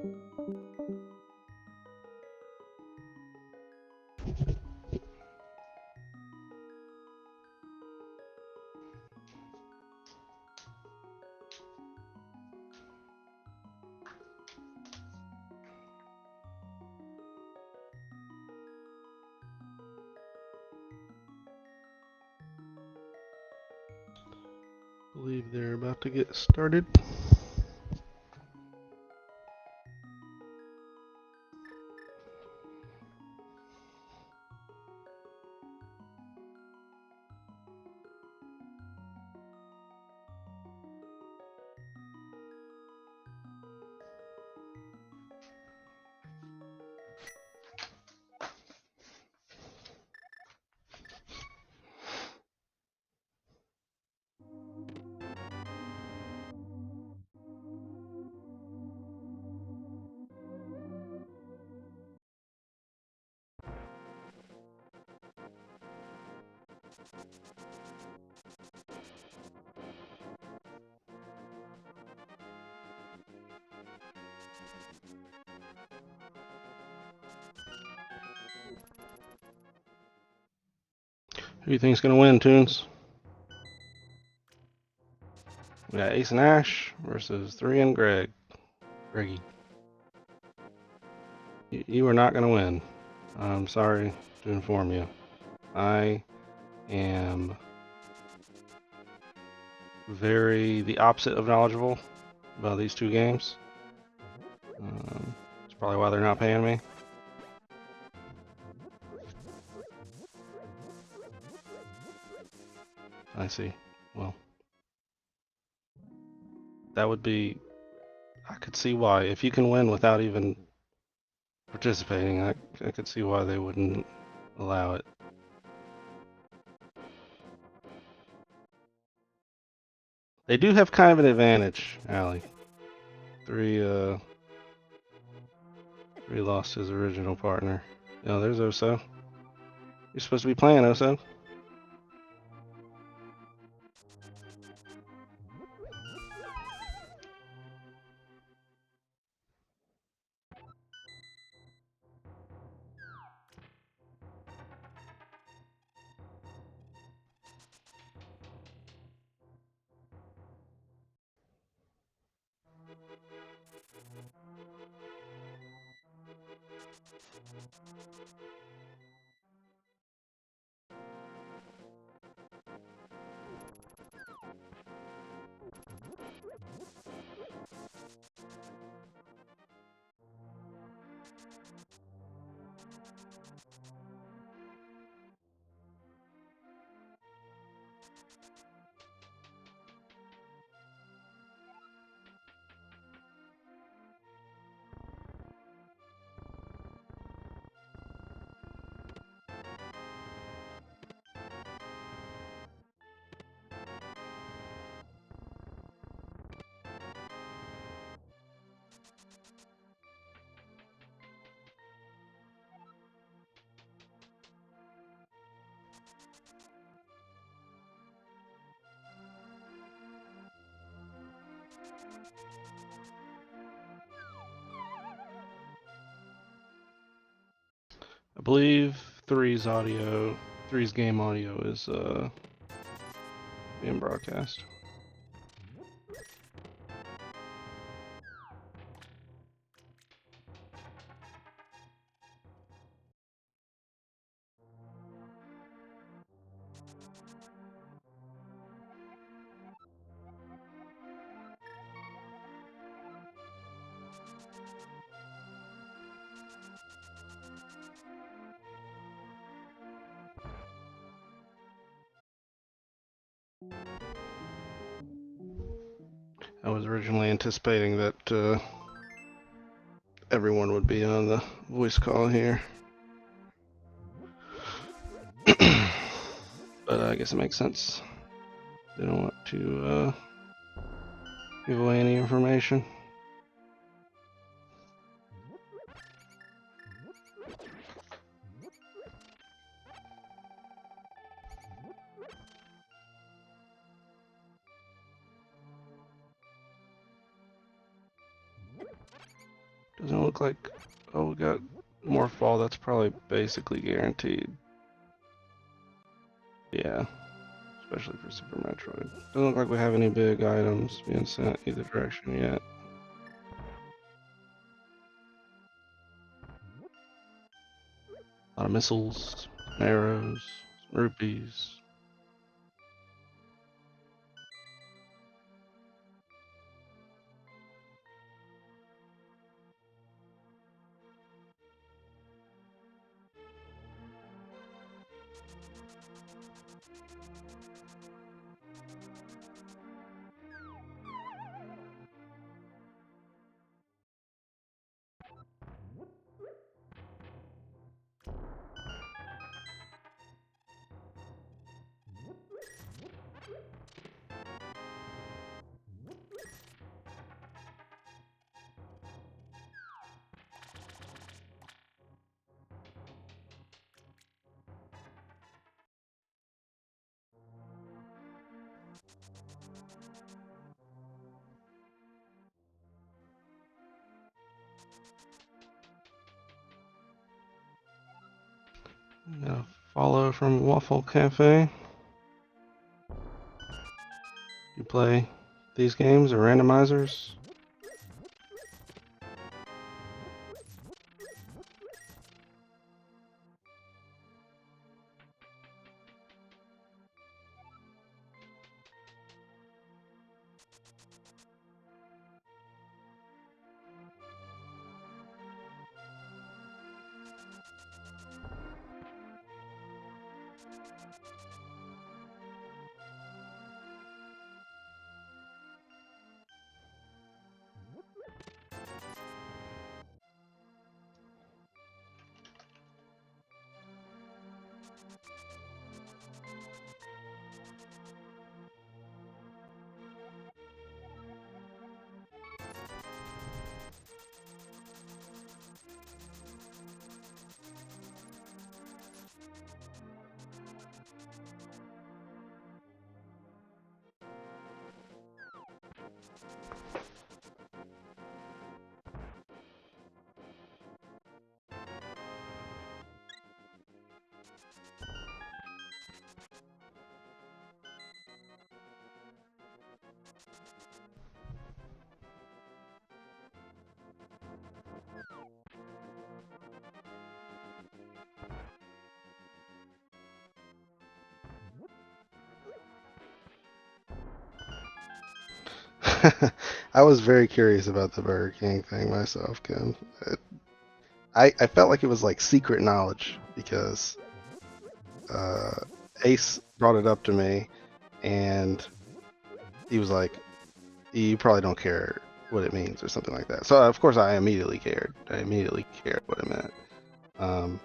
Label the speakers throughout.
Speaker 1: I believe they're about to get started. Who do you think's gonna win, Toons? We got Ace and Ash versus 3 and Greggy. You are not gonna win. I'm sorry to inform you. I am the opposite of knowledgeable about these two games. That's probably why they're not paying me. I see. Well, that would be... I could see why. If you can win without even participating, I could see why they wouldn't allow it. They do have kind of an advantage, Allie. 3 lost his original partner. Oh, there's Oso. You're supposed to be playing, Oso. I believe 3's game audio is being broadcast. I was originally anticipating that everyone would be on the voice call here. But I guess it makes sense. They don't want to give away any information. Doesn't look like. Oh, we got more fall. That's probably basically guaranteed. Yeah, especially for Super Metroid. Doesn't look like we have any big items being sent either direction yet. A lot of missiles, arrows, rupees. Got a follow from Waffle Cafe. You play these games or randomizers? I was very curious about the Burger King thing myself, Kim. I felt like it was like secret knowledge because uh, Ace brought it up to me and he was like, "You probably don't care what it means," or something like that. So of course I immediately cared. I immediately cared what it meant. Um,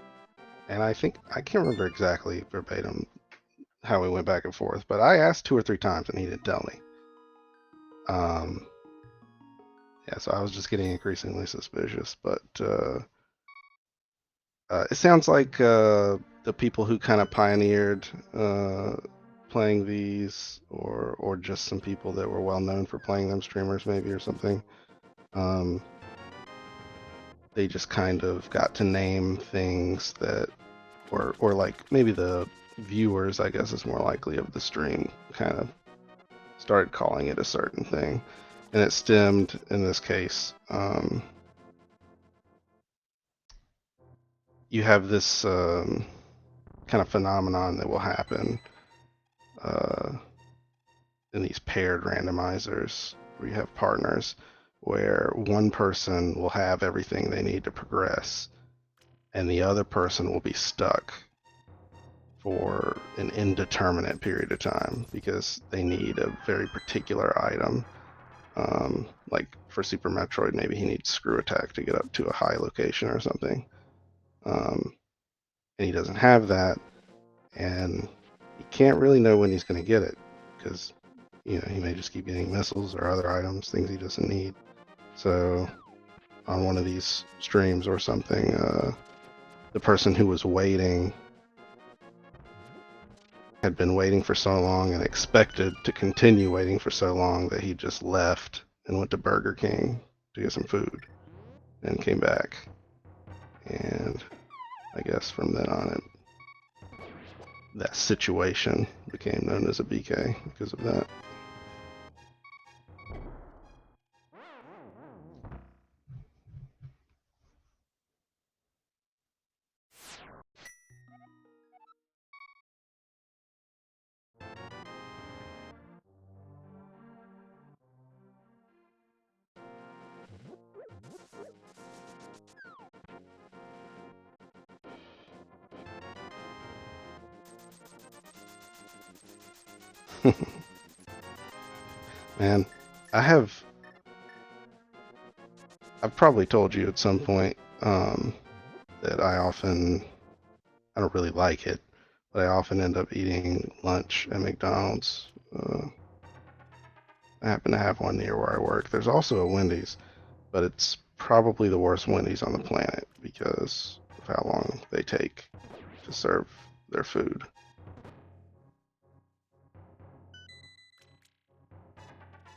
Speaker 1: and I think I can't remember exactly verbatim how we went back and forth, but I asked 2 or 3 times and he didn't tell me. Um, yeah, so I was just getting increasingly suspicious. But it sounds like the people who kind of pioneered playing these, or just some people that were well known for playing them, streamers maybe or something. Um, they just kind of got to name things that, or like maybe the viewers, I guess, is more likely of the stream, kind of started calling it a certain thing, and it stemmed in this case. You have this kind of phenomenon that will happen uh, in these paired randomizers where you have partners where one person will have everything they need to progress and the other person will be stuck for an indeterminate period of time because they need a very particular item. Like for Super Metroid, maybe he needs screw attack to get up to a high location or something. And he doesn't have that, and he can't really know when he's going to get it because he may just keep getting missiles or other items, things he doesn't need. So on one of these streams or something, the person who was waiting had been waiting for so long and expected to continue waiting for so long that he just left and went to Burger King to get some food. and came back. And I guess from then on, that situation became known as a BK because of that. Man, I've probably told you at some point that I don't really like it, but I often end up eating lunch at McDonald's. I happen to have one near where I work. There's also a Wendy's, but it's probably the worst Wendy's on the planet because of how long they take to serve their food.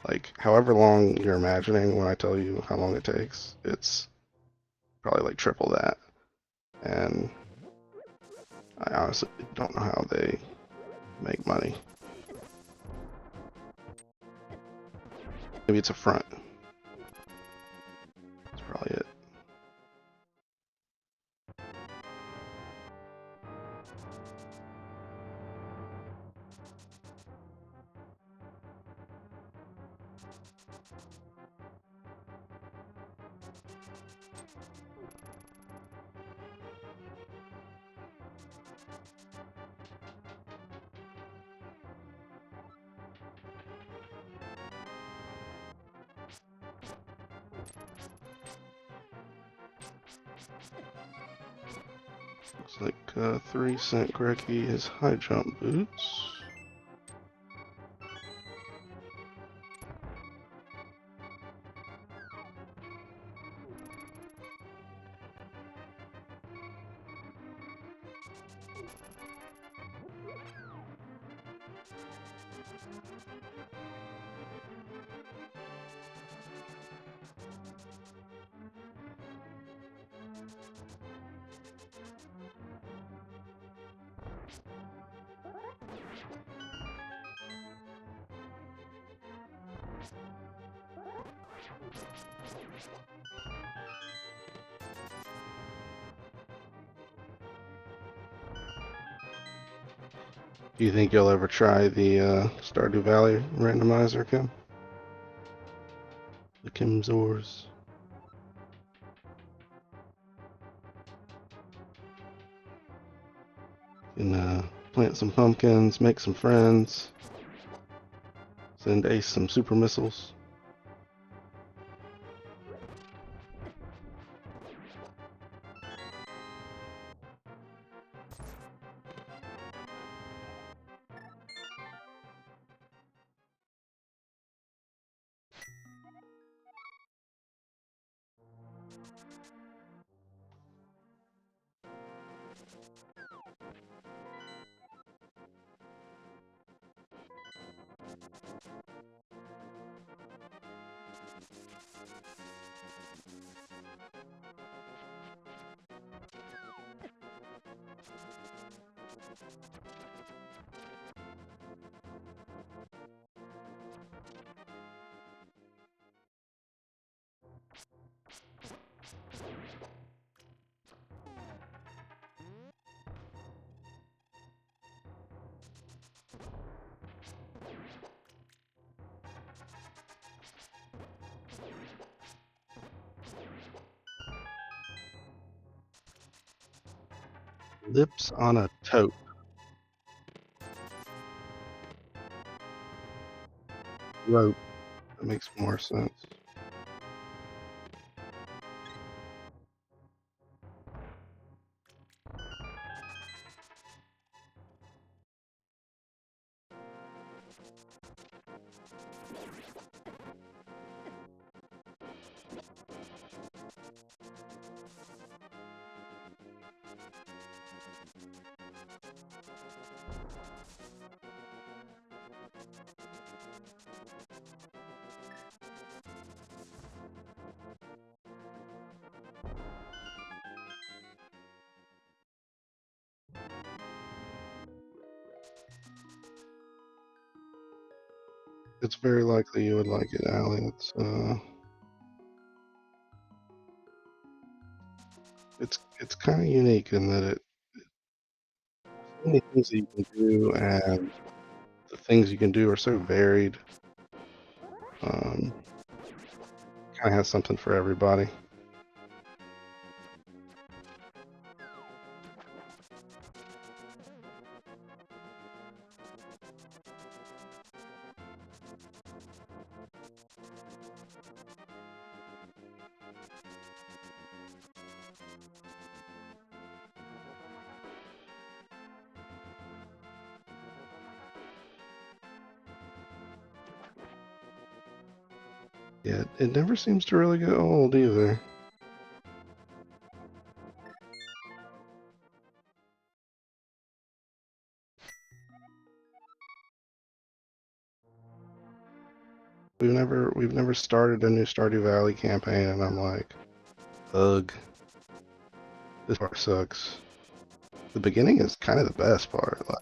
Speaker 1: Like, however long you're imagining when I tell you how long it takes, it's probably like triple that. And I honestly don't know how they make money. Maybe it's a front. That's probably it. Looks like 3 cent Greggy has high jump boots. Do you think you'll ever try the Stardew Valley randomizer, Kim? The Kim Zors. You can plant some pumpkins, make some friends, send Ace some super missiles. Lips on a tote. Rope. That makes more sense. It's very likely you would like it, Allie. It's kind of unique in that it so many things that you can do, and the things you can do are so varied. Um, kind of has something for everybody. Yeah, it never seems to really get old either. We've never started a new Stardew Valley campaign, and I'm like, ugh, this part sucks. The beginning is kind of the best part. Like,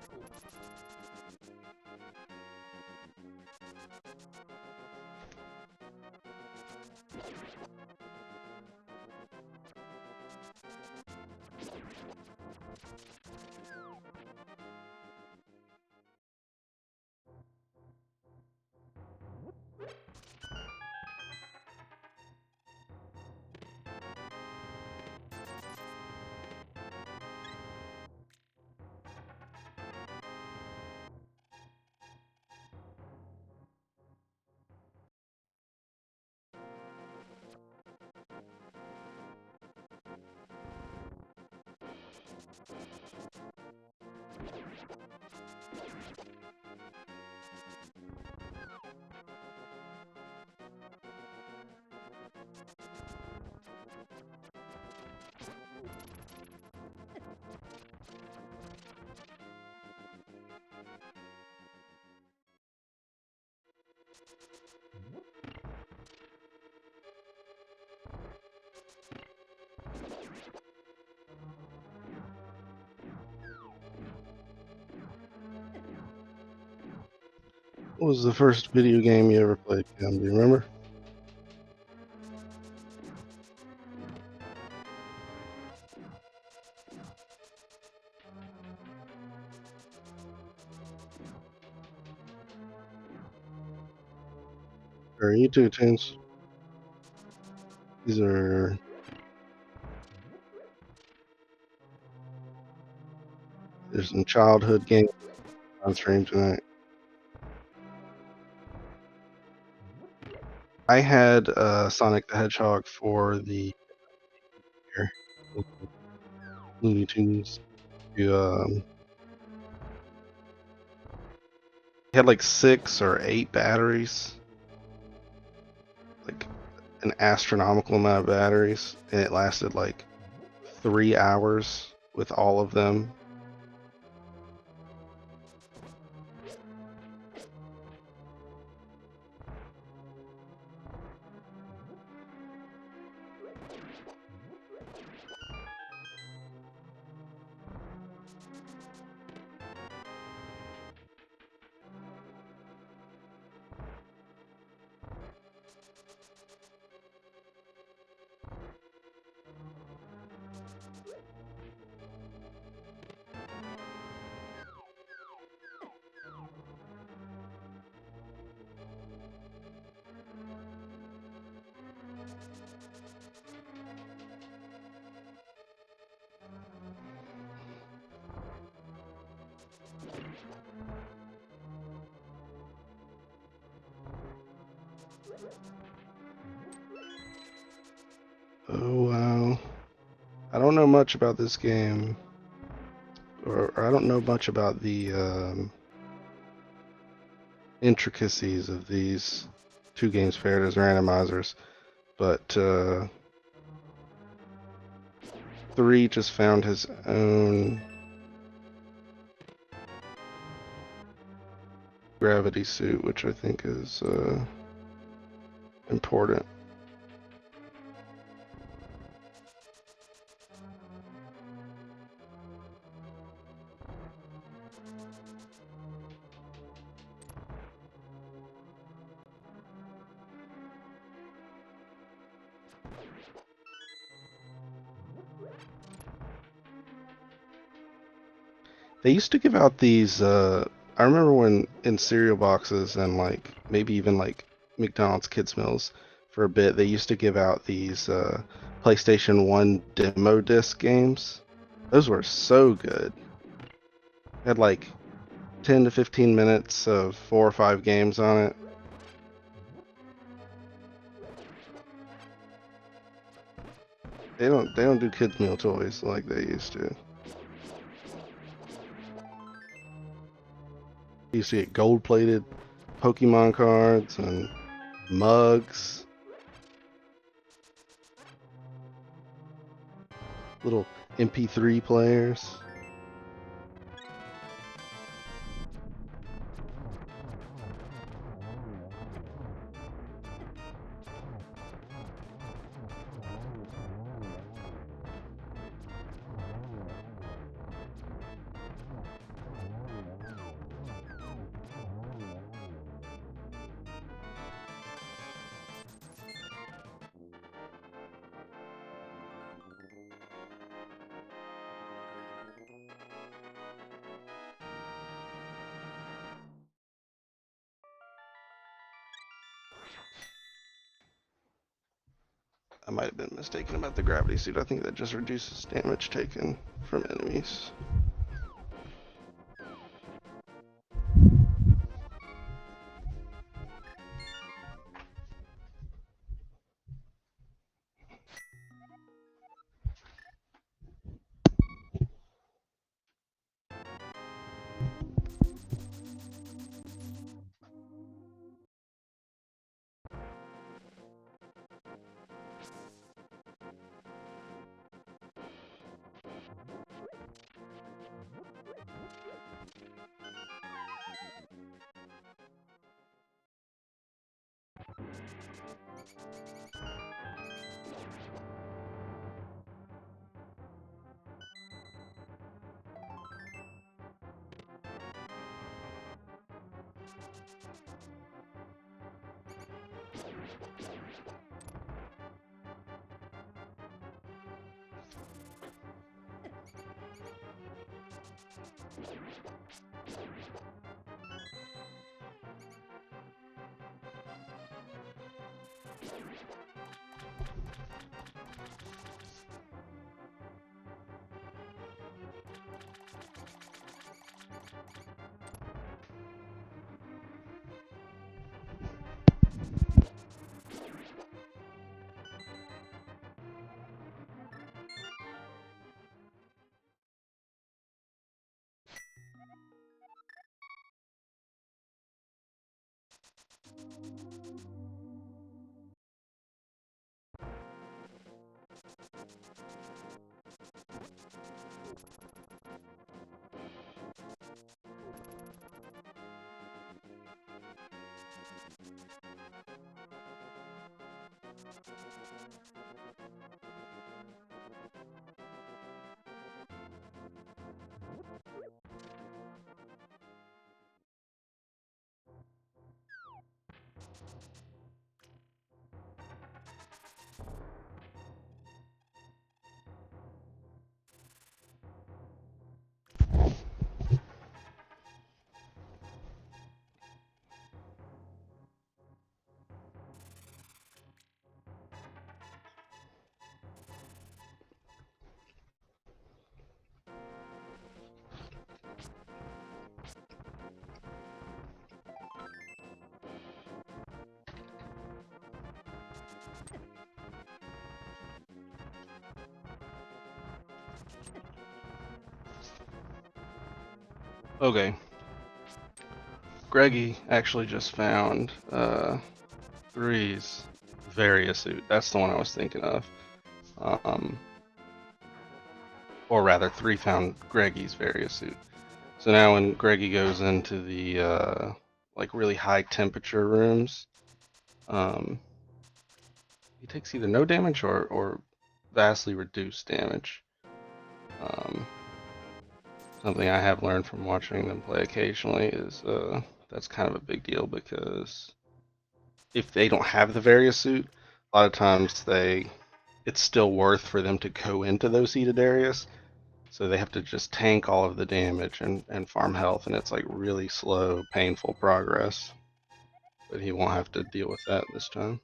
Speaker 1: what was the first video game you ever played, Kim? Do you remember? Or you too, Tunes? These are there's some childhood games on stream tonight. I had Sonic the Hedgehog for the Looney Tunes. You had like 6 or 8 batteries, like an astronomical amount of batteries, and it lasted like 3 hours with all of them. Oh wow. I don't know much about this game, or I don't know much about the intricacies of these two games paired as randomizers, but 3 just found his own gravity suit, which I think is important. They used to give out these. I remember when in cereal boxes and like maybe even like McDonald's kids meals for a bit, they used to give out these PlayStation 1 demo disc games. Those were so good. Had like 10 to 15 minutes of 4 or 5 games on it. They don't do kids meal toys like they used to. You used to get gold plated Pokemon cards and mugs, little MP3 players. I might have been mistaken about the gravity suit. I think that just reduces damage taken from enemies. Okay, Greggy actually just found Three's Variasuit. That's the one I was thinking of. Um, or rather, Three found Greggy's Variasuit. So now when Greggy goes into the like really high temperature rooms, um, he takes either no damage or vastly reduced damage. Um, Something I have learned from watching them play occasionally is that's kind of a big deal because if they don't have the Variasuit, a lot of times it's still worth for them to go into those heated areas So they have to just tank all of the damage and farm health, and it's like really slow, painful progress. But he won't have to deal with that this time.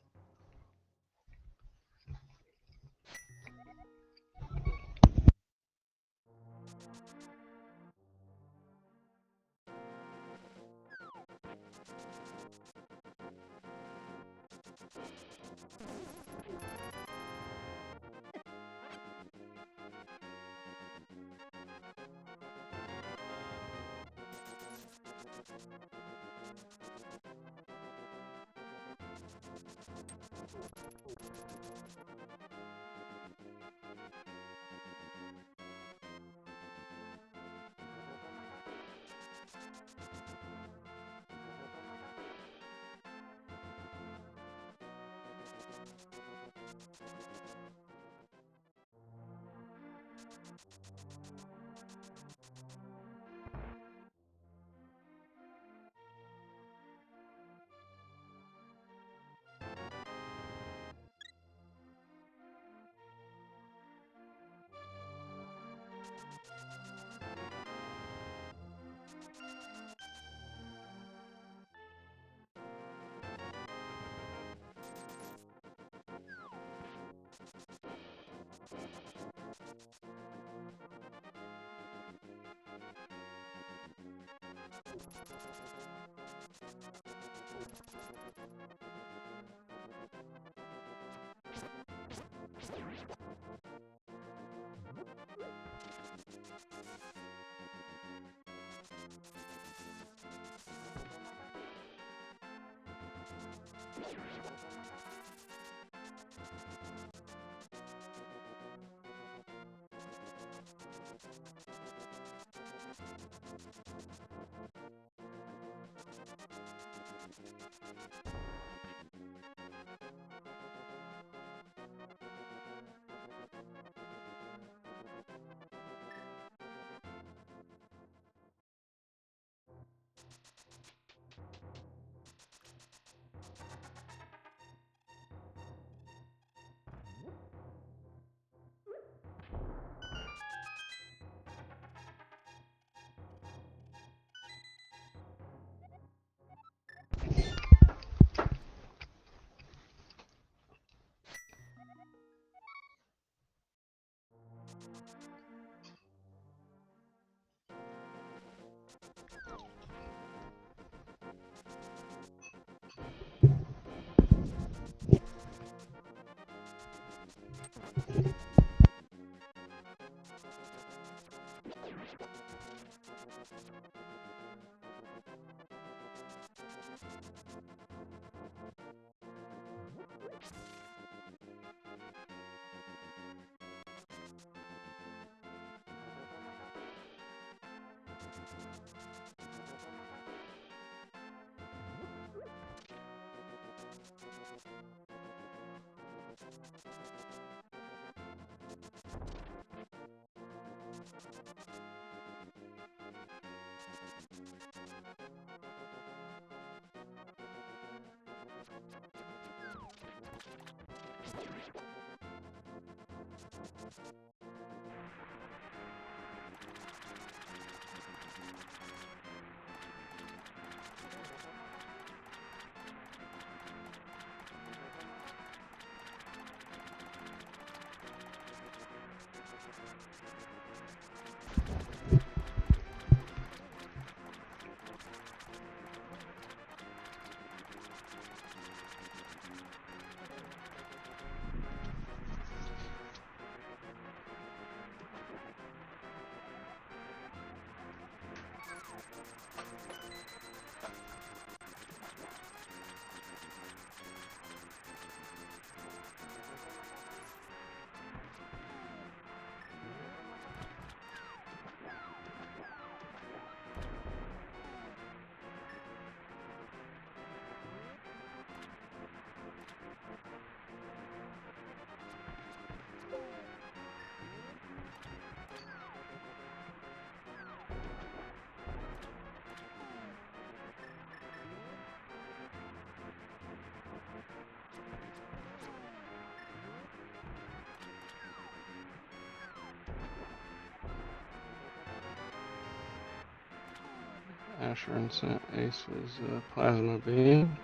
Speaker 1: Asher and Ace's plasma beam.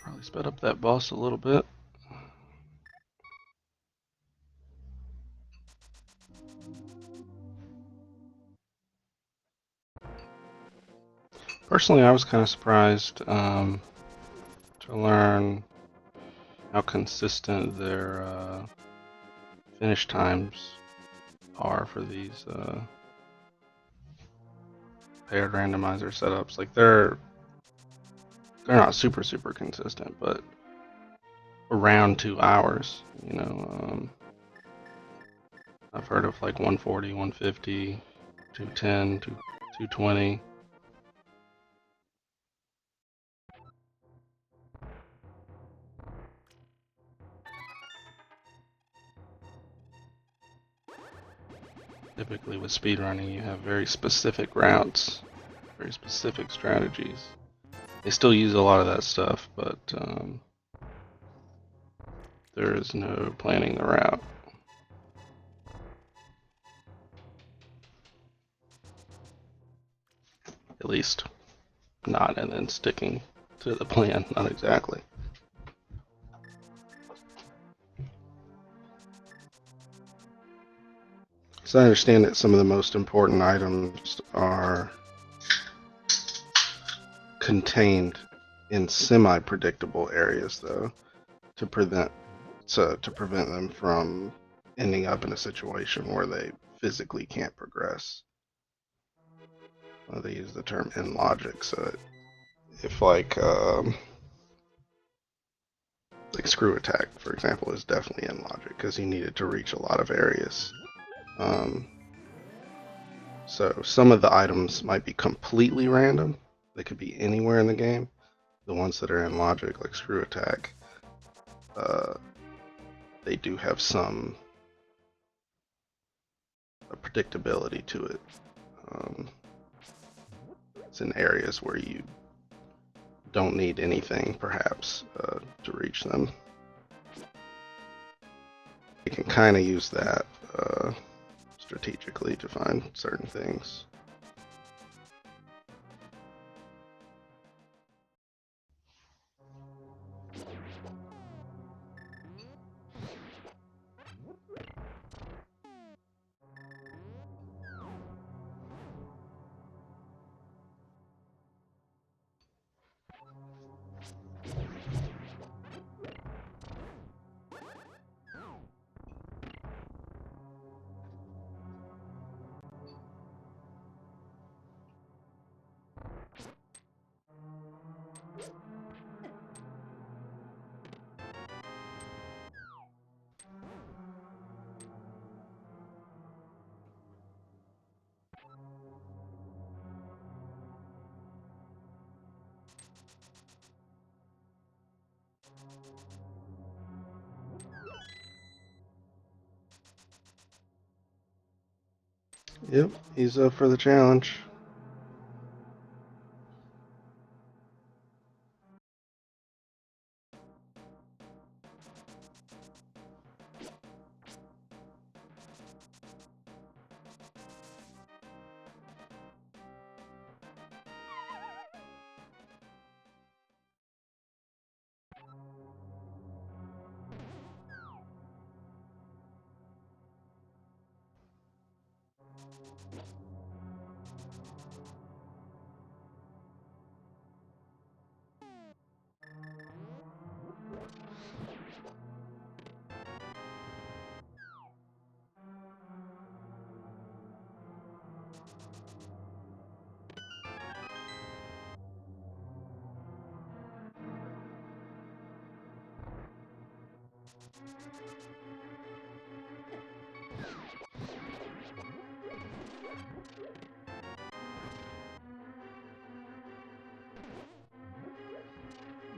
Speaker 1: Probably sped up that boss a little bit. Personally, I was kind of surprised to learn how consistent their finish times are for these paired randomizer setups. Like they're not super consistent, but around 2 hours. You know, I've heard of like 140, 150, 210, 220. Typically with speedrunning, you have very specific routes, very specific strategies. They still use a lot of that stuff, but there is no planning the route. At least not, and then sticking to the plan, not exactly. So I understand that some of the most important items are contained in semi-predictable areas, though, to prevent them from ending up in a situation where they physically can't progress. They use the term in logic, so if like screw attack, for example, is definitely in logic because he needed to reach a lot of areas. So some of the items might be completely random. They could be anywhere in the game. The ones that are in logic, like screw attack, they do have some predictability to it. It's in areas where you don't need anything, perhaps, to reach them. You can kind of use that strategically to find certain things. Yep, he's up for the challenge.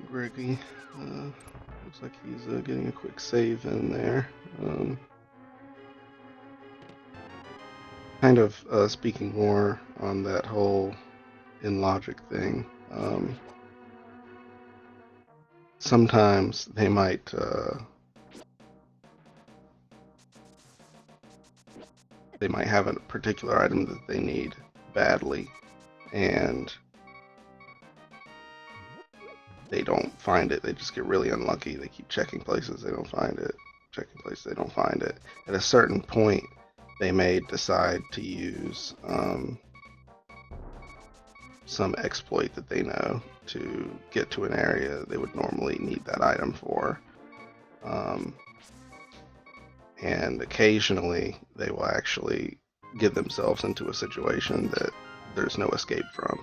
Speaker 1: Greggy, looks like he's getting a quick save in there. Kind of speaking more on that whole in logic thing. Sometimes they might have a particular item that they need badly, and they don't find it. They just get really unlucky. They keep checking places, they don't find it. Checking places, they don't find it. At a certain point, they may decide to use some exploit that they know to get to an area they would normally need that item for. And occasionally, they will actually get themselves into a situation that there's no escape from,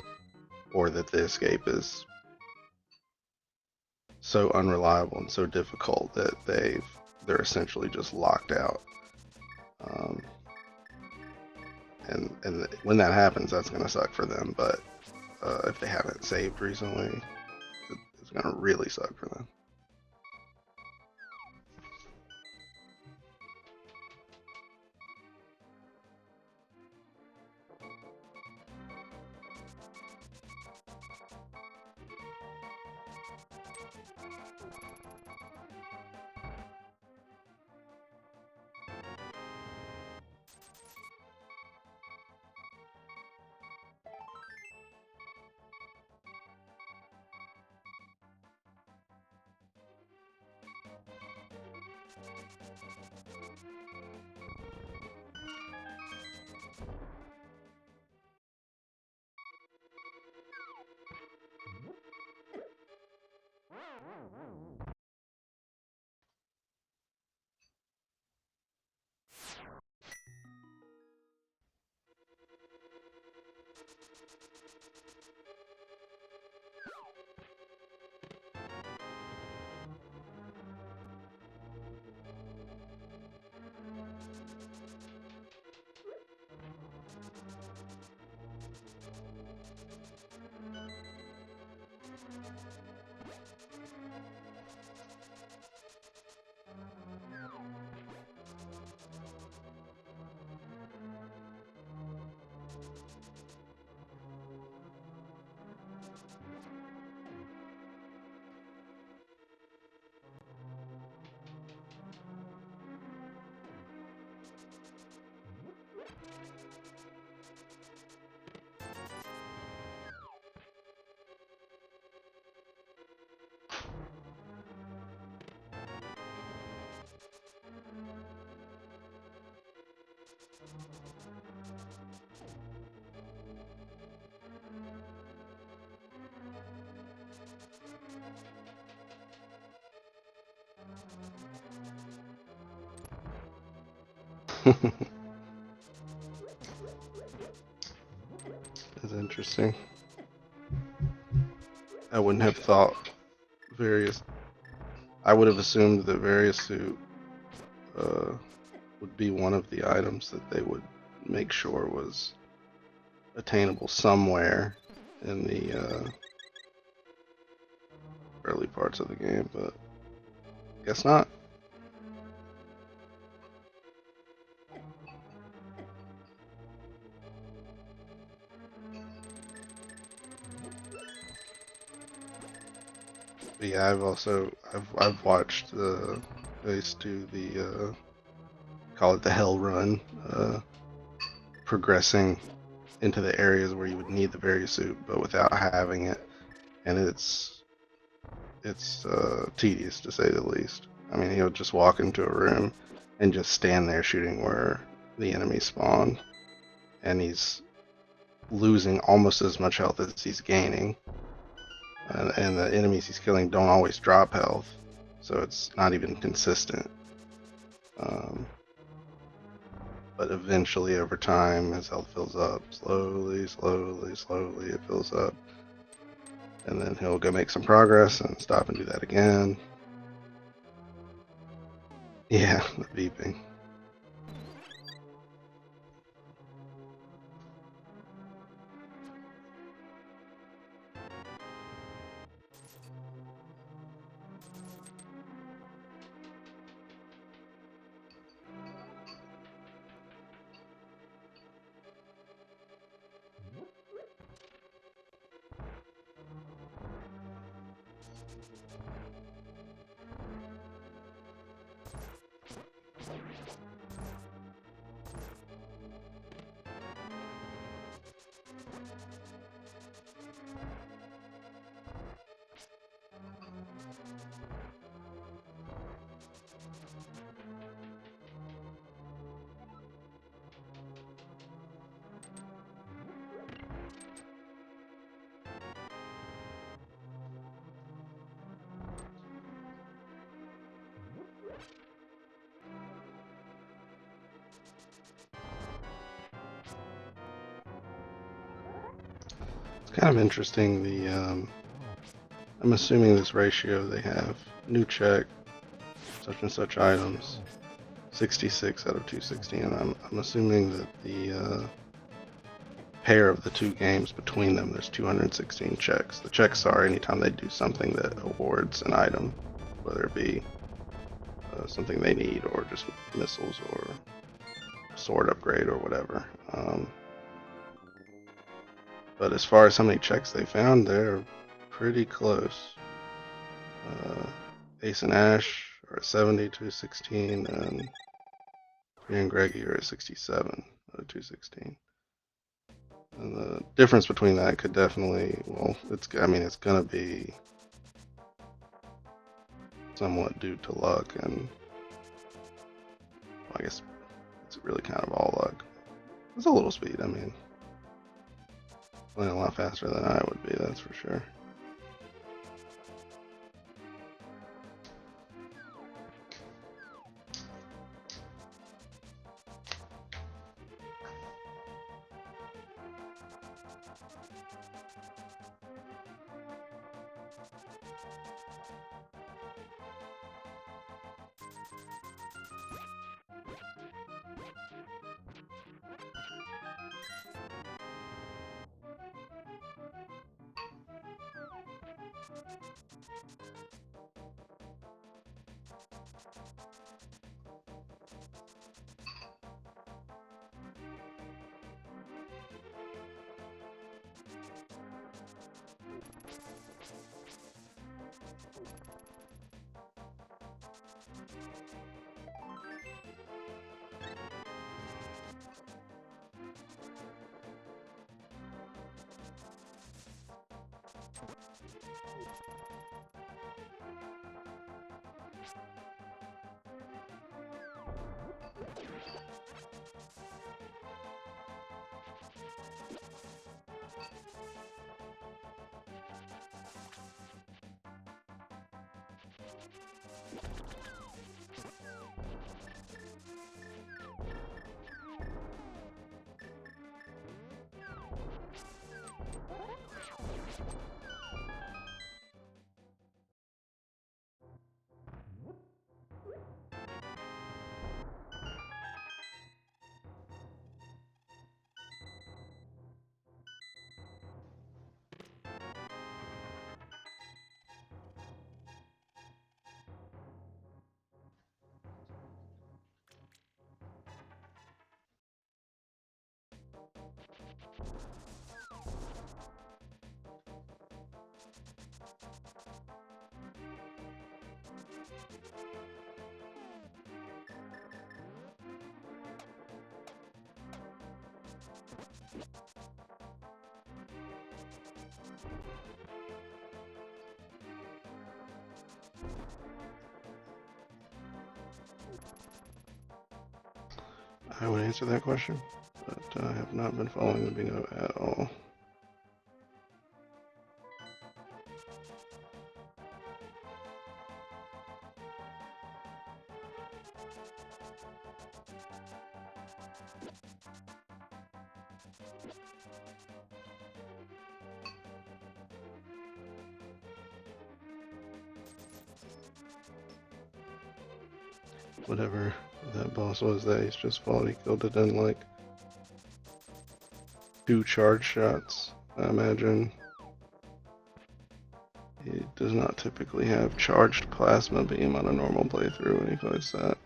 Speaker 1: or that the escape is so unreliable and so difficult that they're essentially just locked out. And when that happens, that's going to suck for them. But if they haven't saved recently, it's going to really suck for them. That's interesting. I wouldn't have thought various. I would have assumed that various suit would be one of the items that they would make sure was attainable somewhere in the early parts of the game, but guess not. But yeah, I've watched I used to do the call it the hell run, progressing into the areas where you would need the various suit, but without having it, and it's tedious to say the least. I mean, he'll just walk into a room and just stand there shooting where the enemy spawn, and he's losing almost as much health as he's gaining. And the enemies he's killing don't always drop health, so it's not even consistent. But eventually, over time, his health fills up. Slowly, it fills up. And then he'll go make some progress and stop and do that again. Yeah, the beeping. It's kind of interesting. I'm assuming this ratio they have new check, such and such items, 66 out of 216, and I'm assuming that the pair of the two games between them, there's 216 checks. The checks are anytime they do something that awards an item, whether it be something they need or just missiles or a sword upgrade or whatever. But as far as how many checks they found, they're pretty close. Ace and Ash are at 70, 216, and Free and Greggy are at 67 out of 216. And the difference between that could definitely, well, I mean, it's going to be somewhat due to luck, and well, I guess it's really kind of all luck. It's a little speed, I mean, playing a lot faster than I would be, that's for sure. I would answer that question, but I have not been following the bingo at all. whatever that boss was that he's just fought. He killed it in like 2 charge shots, I imagine. He does not typically have charged plasma beam on a normal playthrough when he fights that.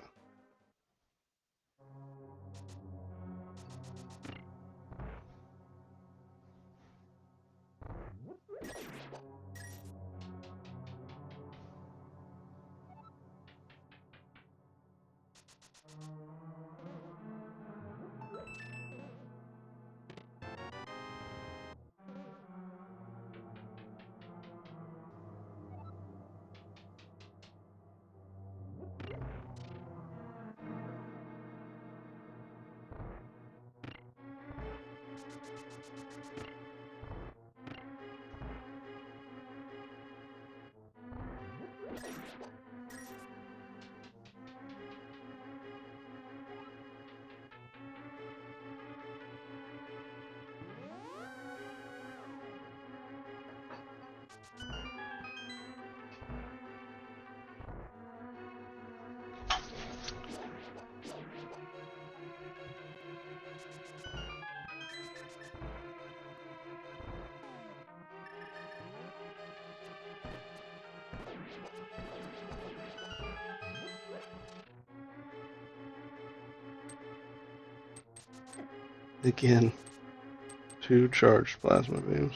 Speaker 1: Again, 2 charged plasma beams.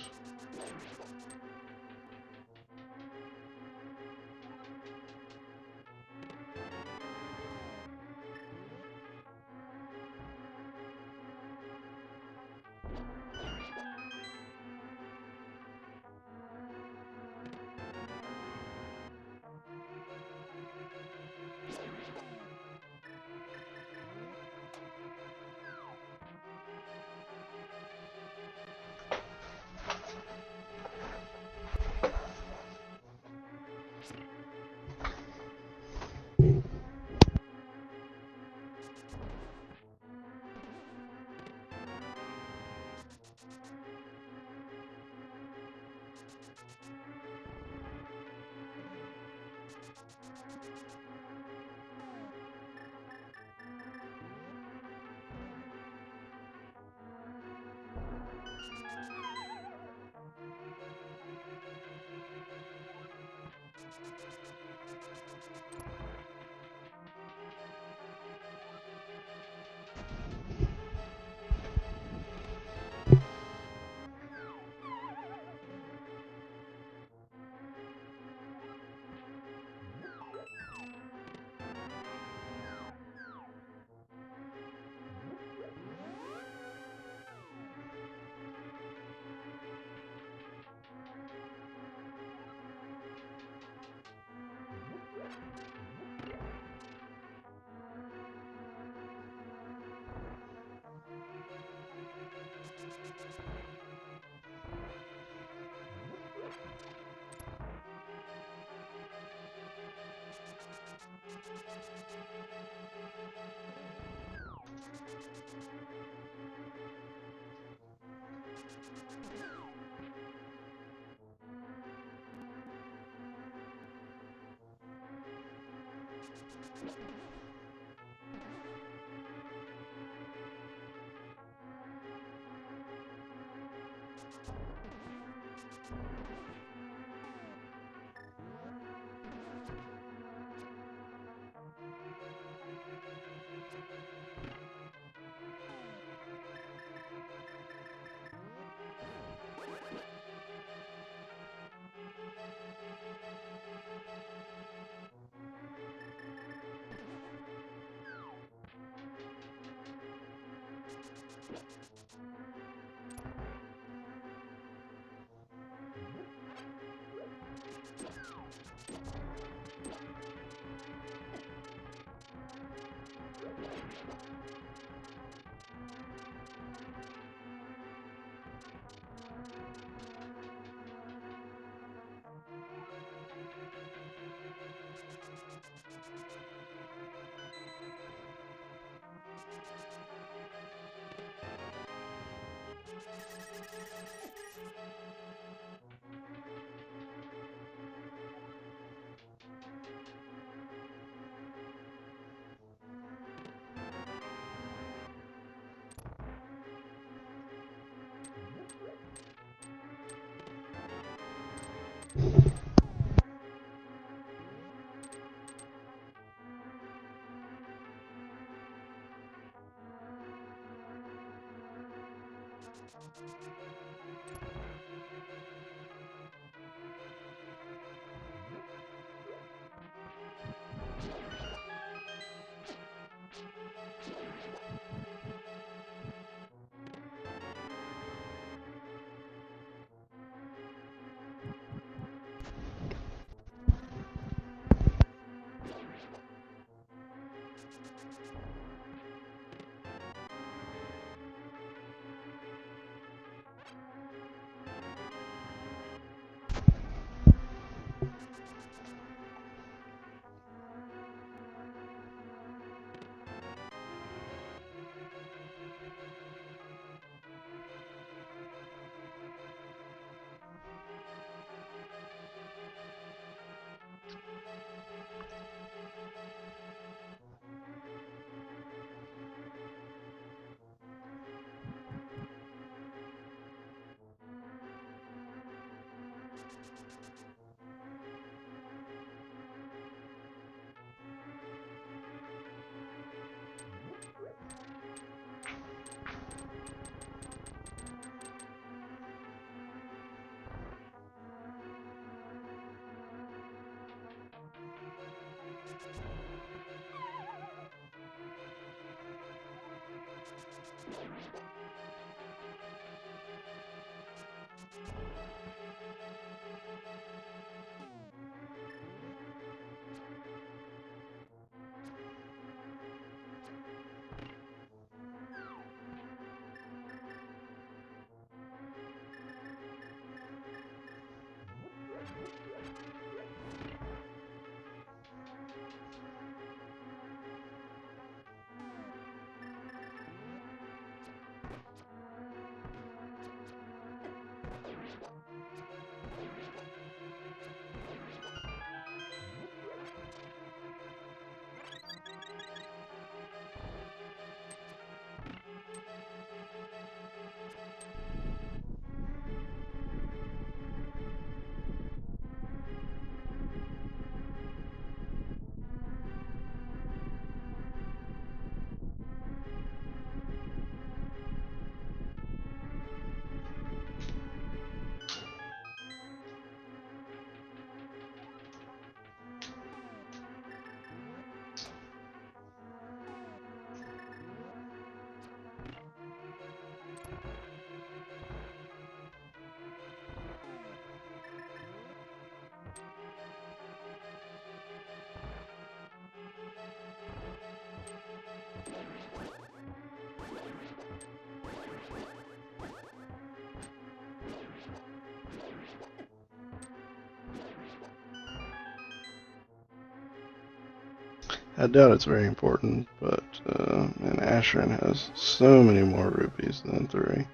Speaker 1: I doubt it's very important, but and Ashran has so many more rupees than 3.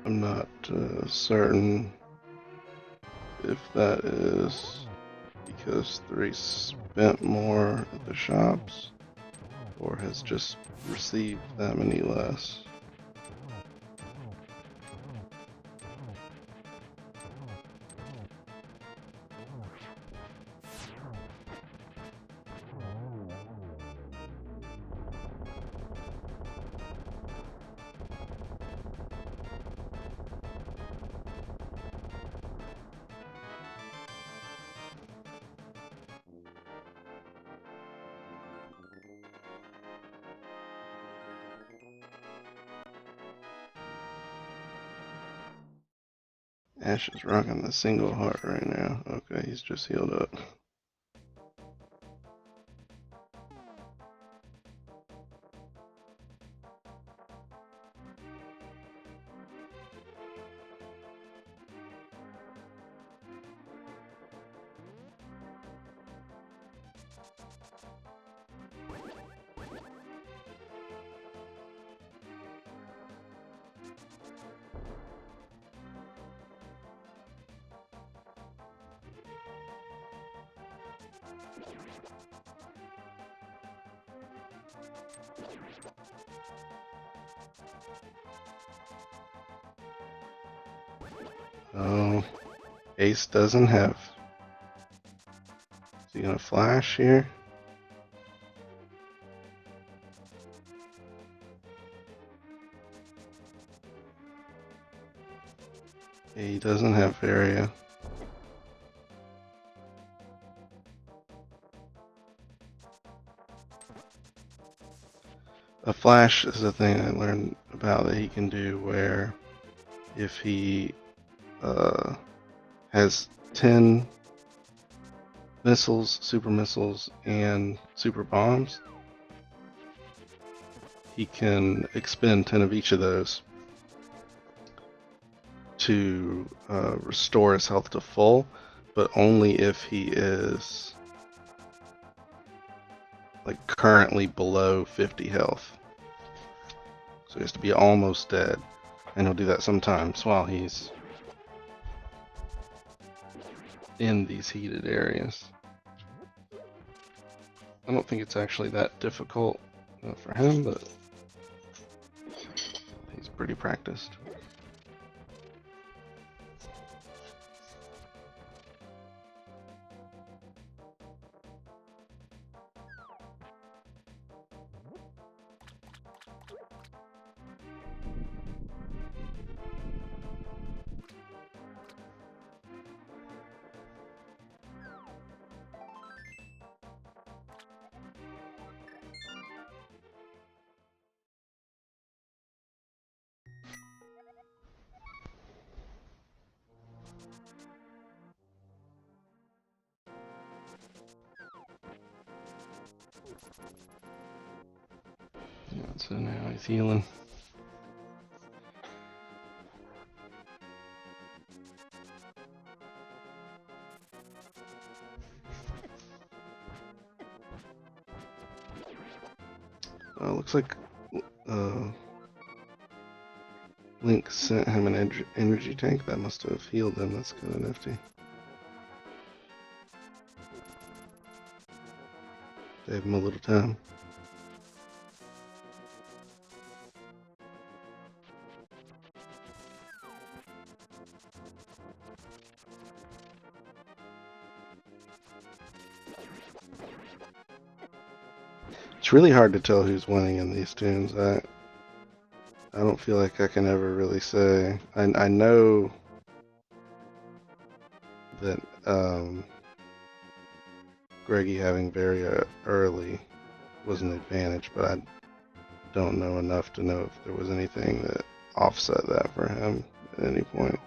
Speaker 1: I'm not certain if that is because 3 spent more at the shops or has just received that many less. Ash is rocking the single heart right now. Okay, he's just healed up. Oh, Ace doesn't have. Is he gonna flash here? He doesn't have area. A flash is a thing I learned about that he can do where if he has 10 missiles, super missiles, and super bombs, he can expend 10 of each of those to restore his health to full, but only if he is like currently below 50 health. So he has to be almost dead, and he'll do that sometimes while he's in these heated areas. I don't think it's actually that difficult for him, but he's pretty practiced. Yeah, so now he's healing. Looks like Link sent him an energy tank. That must have healed him. That's kind of nifty. Save him a little time. It's really hard to tell who's winning in these tunes. I don't feel like I can ever really say. I know that Greggy having very early was an advantage, but I don't know enough to know if there was anything that offset that for him at any point.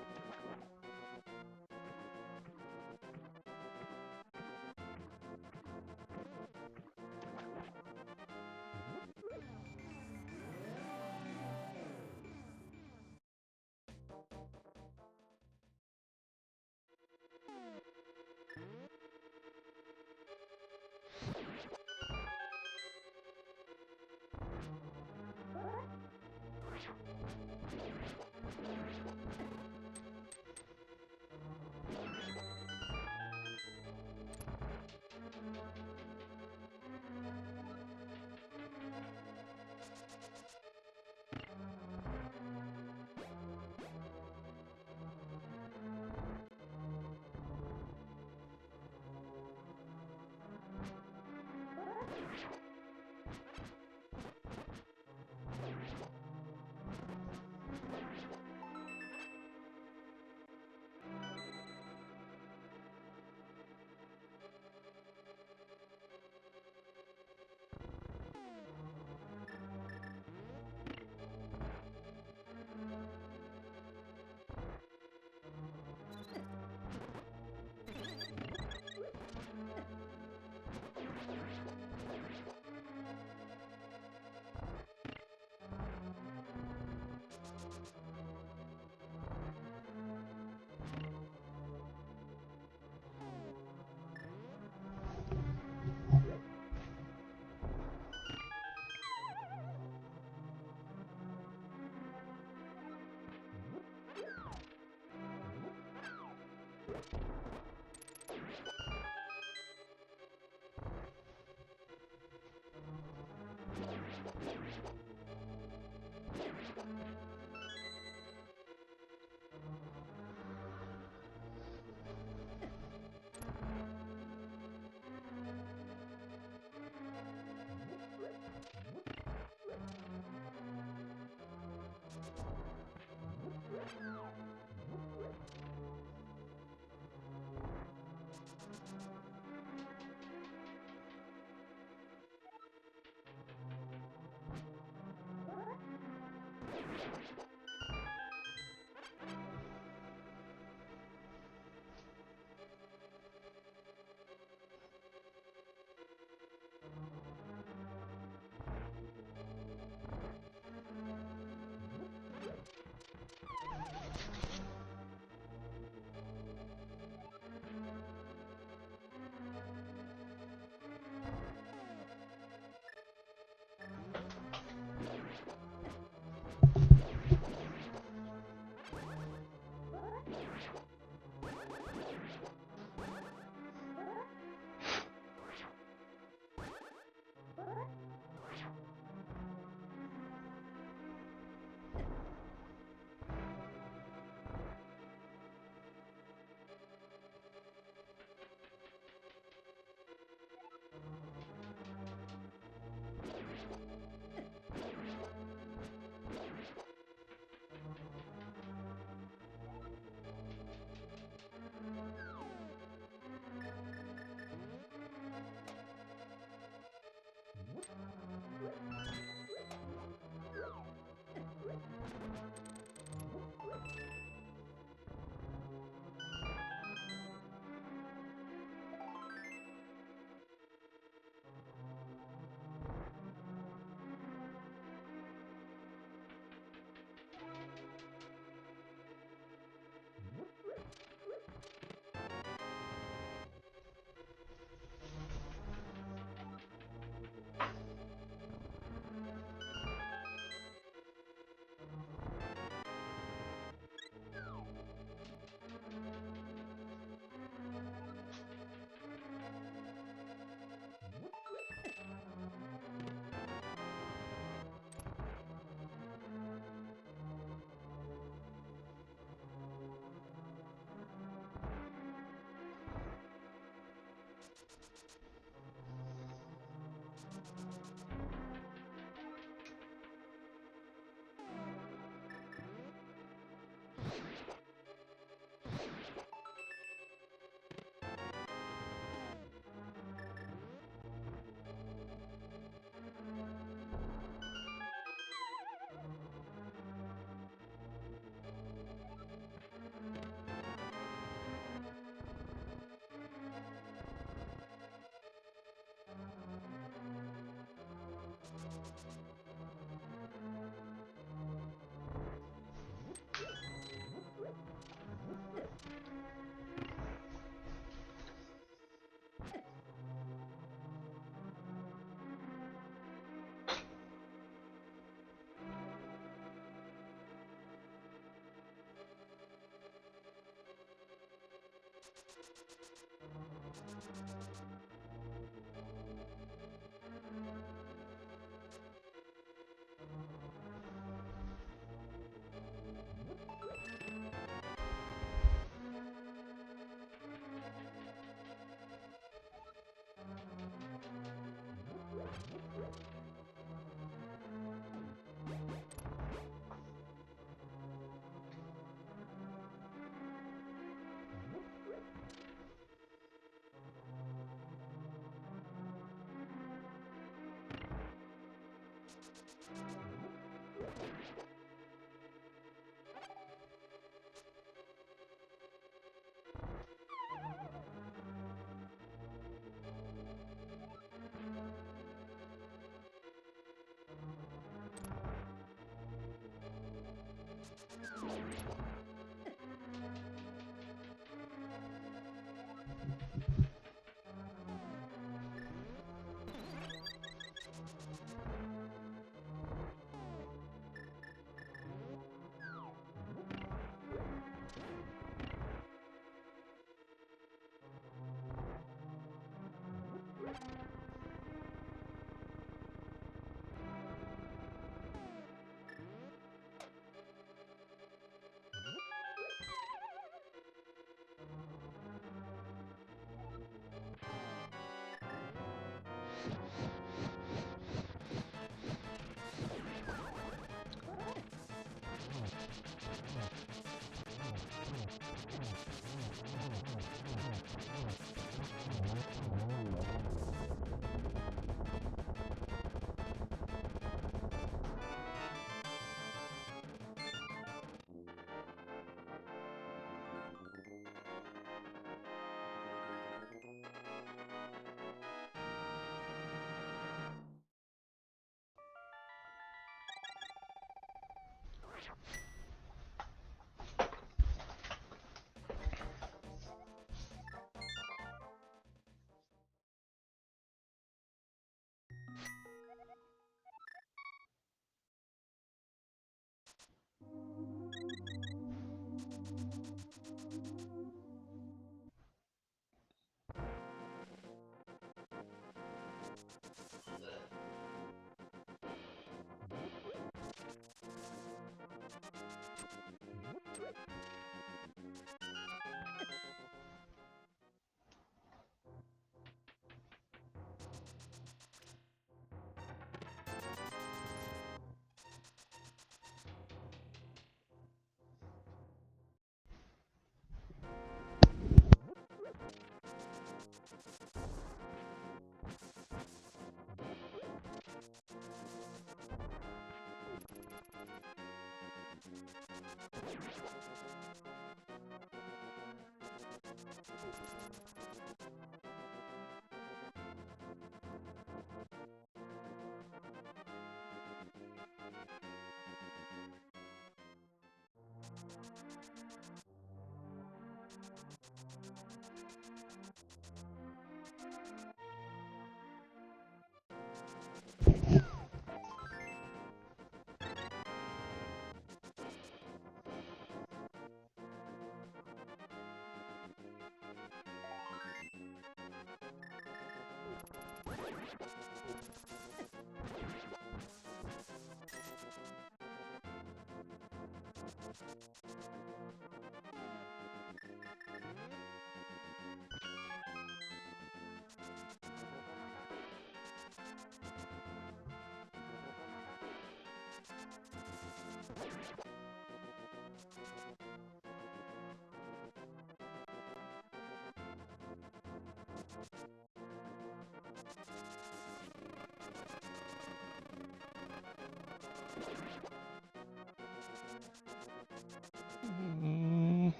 Speaker 1: Mm.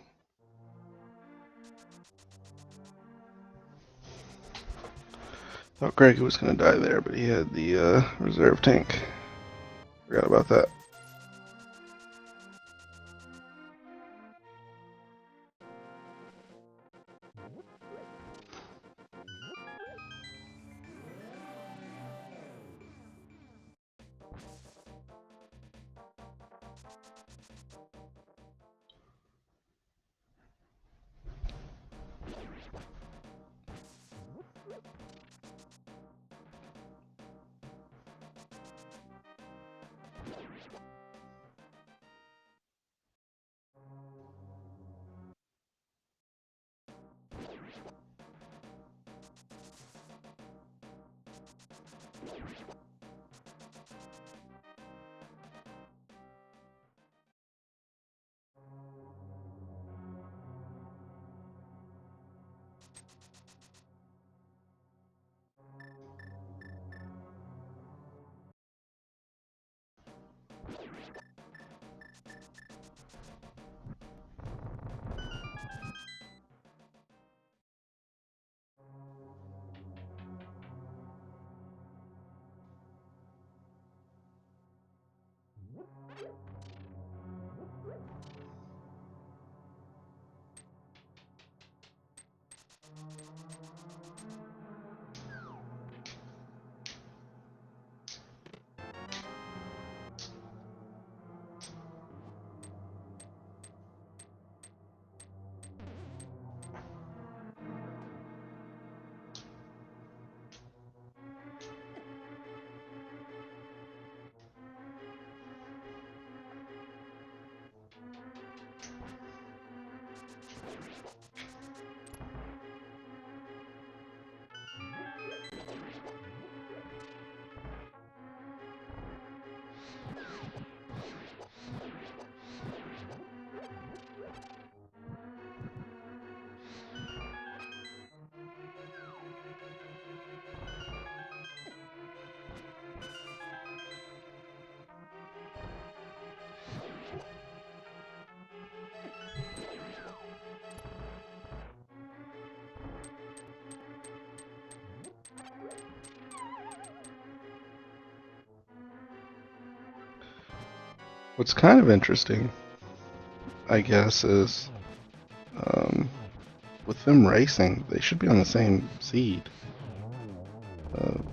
Speaker 1: Thought Greg was gonna die there, but he had the reserve tank. Forgot about that. What's kind of interesting, I guess, is um, with them racing, they should be on the same seed.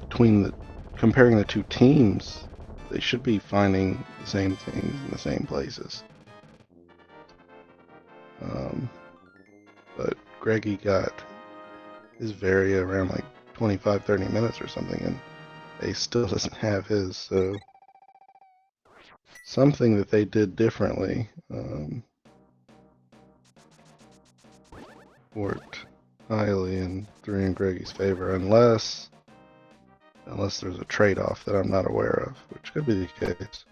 Speaker 1: Between the comparing the two teams, they should be finding the same things in the same places. But Greggy got his Varia around like 25-30 minutes or something, and Ace still doesn't have his, so something that they did differently worked highly in 3 and Greggy's favor, unless there's a trade-off that I'm not aware of, which could be the case.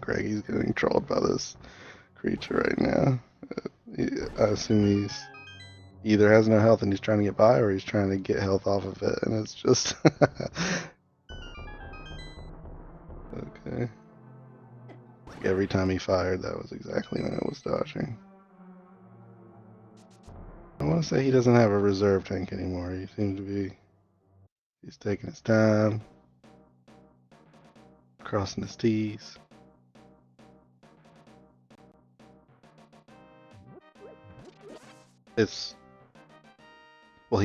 Speaker 1: Greg, he's getting trolled by this creature right now. I assume he's either has no health and he's trying to get by, or he's trying to get health off of it, and it's just okay. Like every time he fired, that was exactly when it was dodging. I want to say he doesn't have a reserve tank anymore. He seems to be. He's taking his time, crossing his T's. It's well,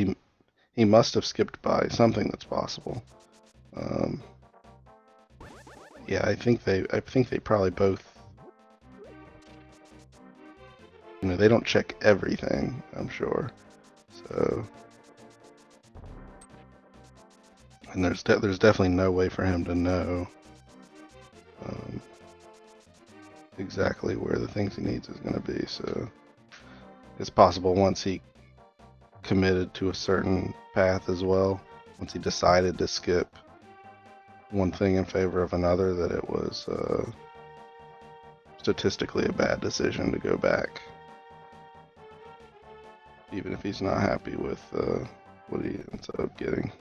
Speaker 1: he must have skipped by something that's possible. Um, yeah, I think they probably both. You know, they don't check everything, I'm sure. So, and there's definitely no way for him to know exactly where the things he needs is going to be. So, it's possible once he committed to a certain path as well, once he decided to skip one thing in favor of another, that it was statistically a bad decision to go back, even if he's not happy with what he ends up getting.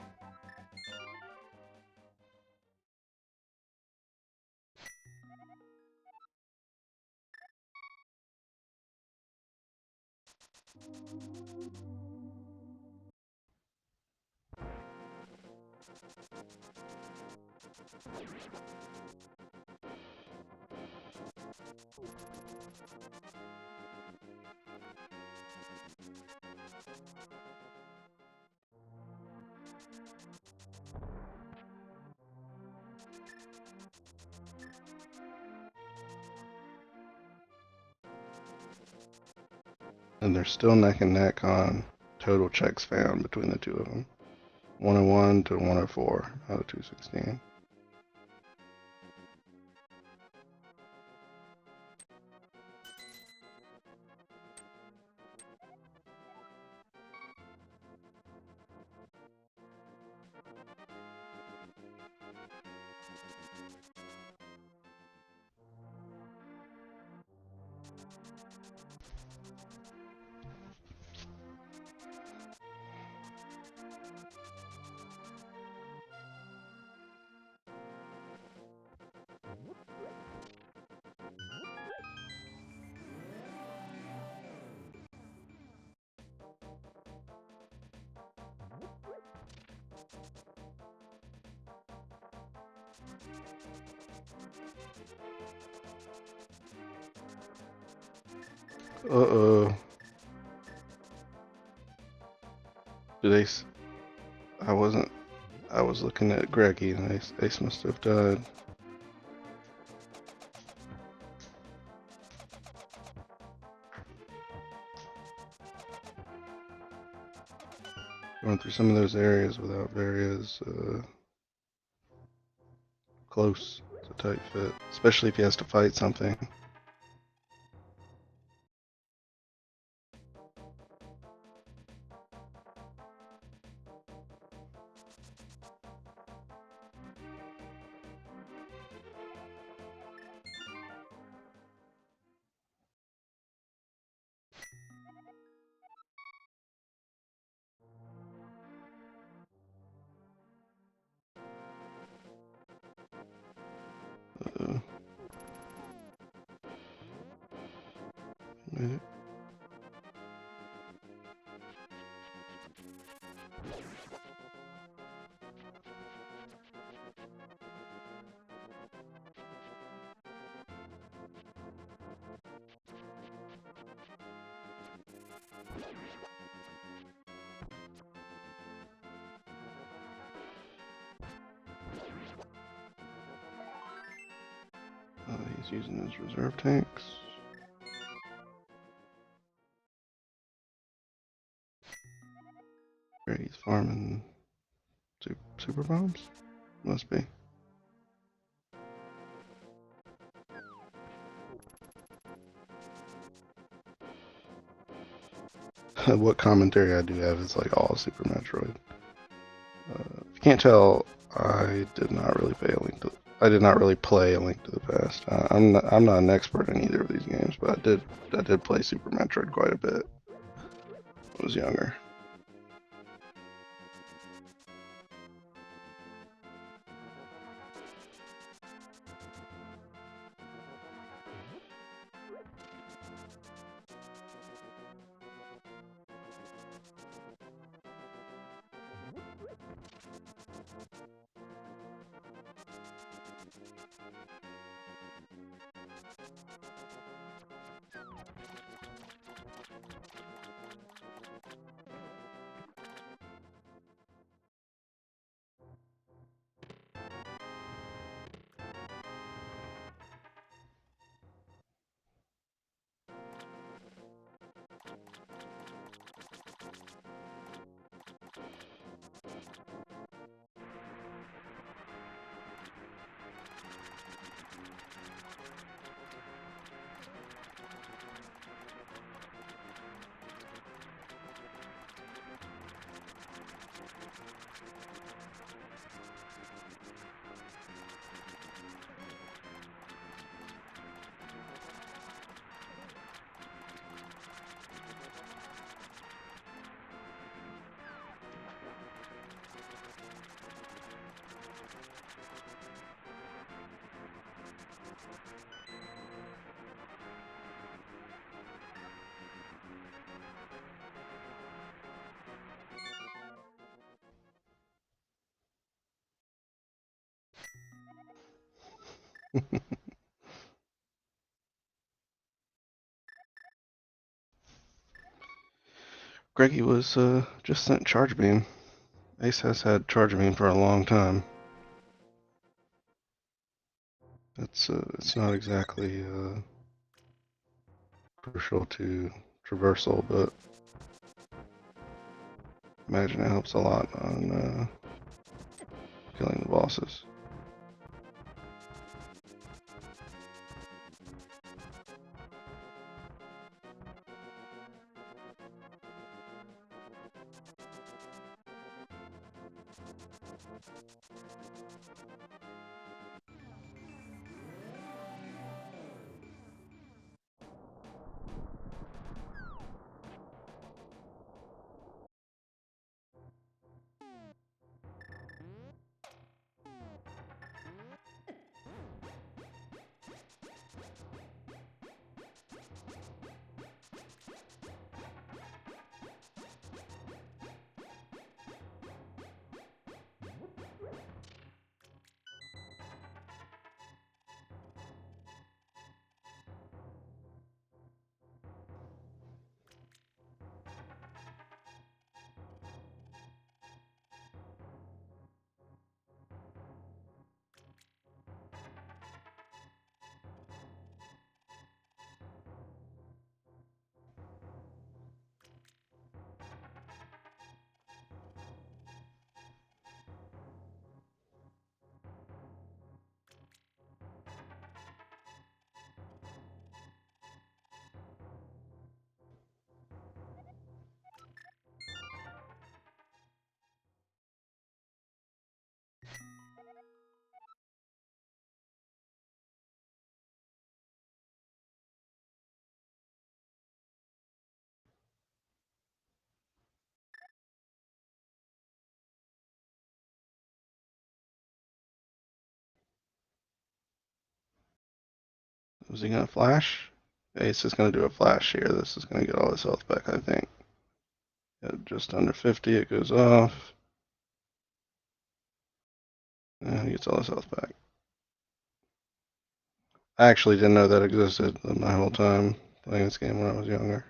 Speaker 1: And they're still neck and neck on total checks found between the two of them. 101 to 104 out of 216. Uh-oh. Did Ace? I wasn't. I was looking at Greggy, and Ace must have died. Going through some of those areas without Varia's close. It's a tight fit, especially if he has to fight something. Uh-oh. Made it. He's using his reserve tanks. He's farming super bombs? Must be. What commentary I do have is like all Super Metroid. If you can't tell, I did not really pay I did not really play A Link to the Past. I'm not an expert in either of these games, but I did play Super Metroid quite a bit when I was younger. Greggy was just sent Charge Beam. Ace has had Charge Beam for a long time. It's not exactly crucial to traversal, but imagine it helps a lot on killing the bosses. Was he gonna flash? Ace is gonna do a flash here. This is gonna get all his health back, I think. At just under 50, it goes off. And he gets all his health back. I actually didn't know that existed my whole time playing this game when I was younger.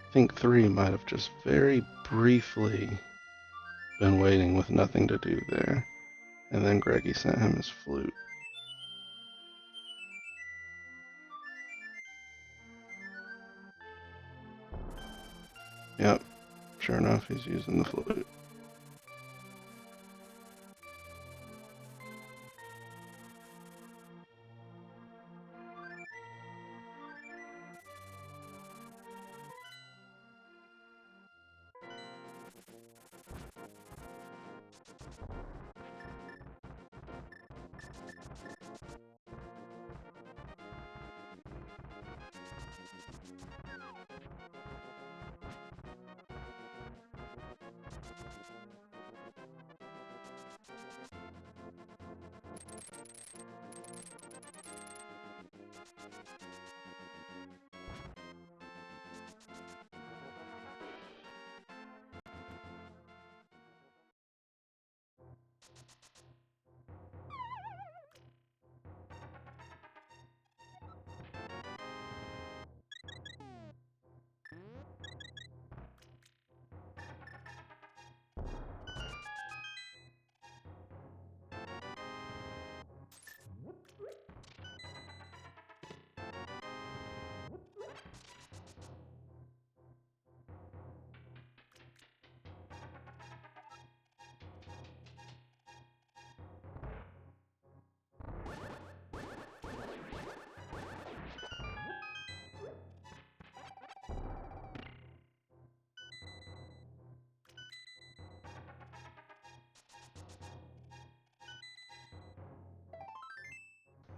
Speaker 1: I think 3 might have just very briefly been waiting with nothing to do there, and then Greggy sent him his flute. Yep, sure enough, he's using the flute.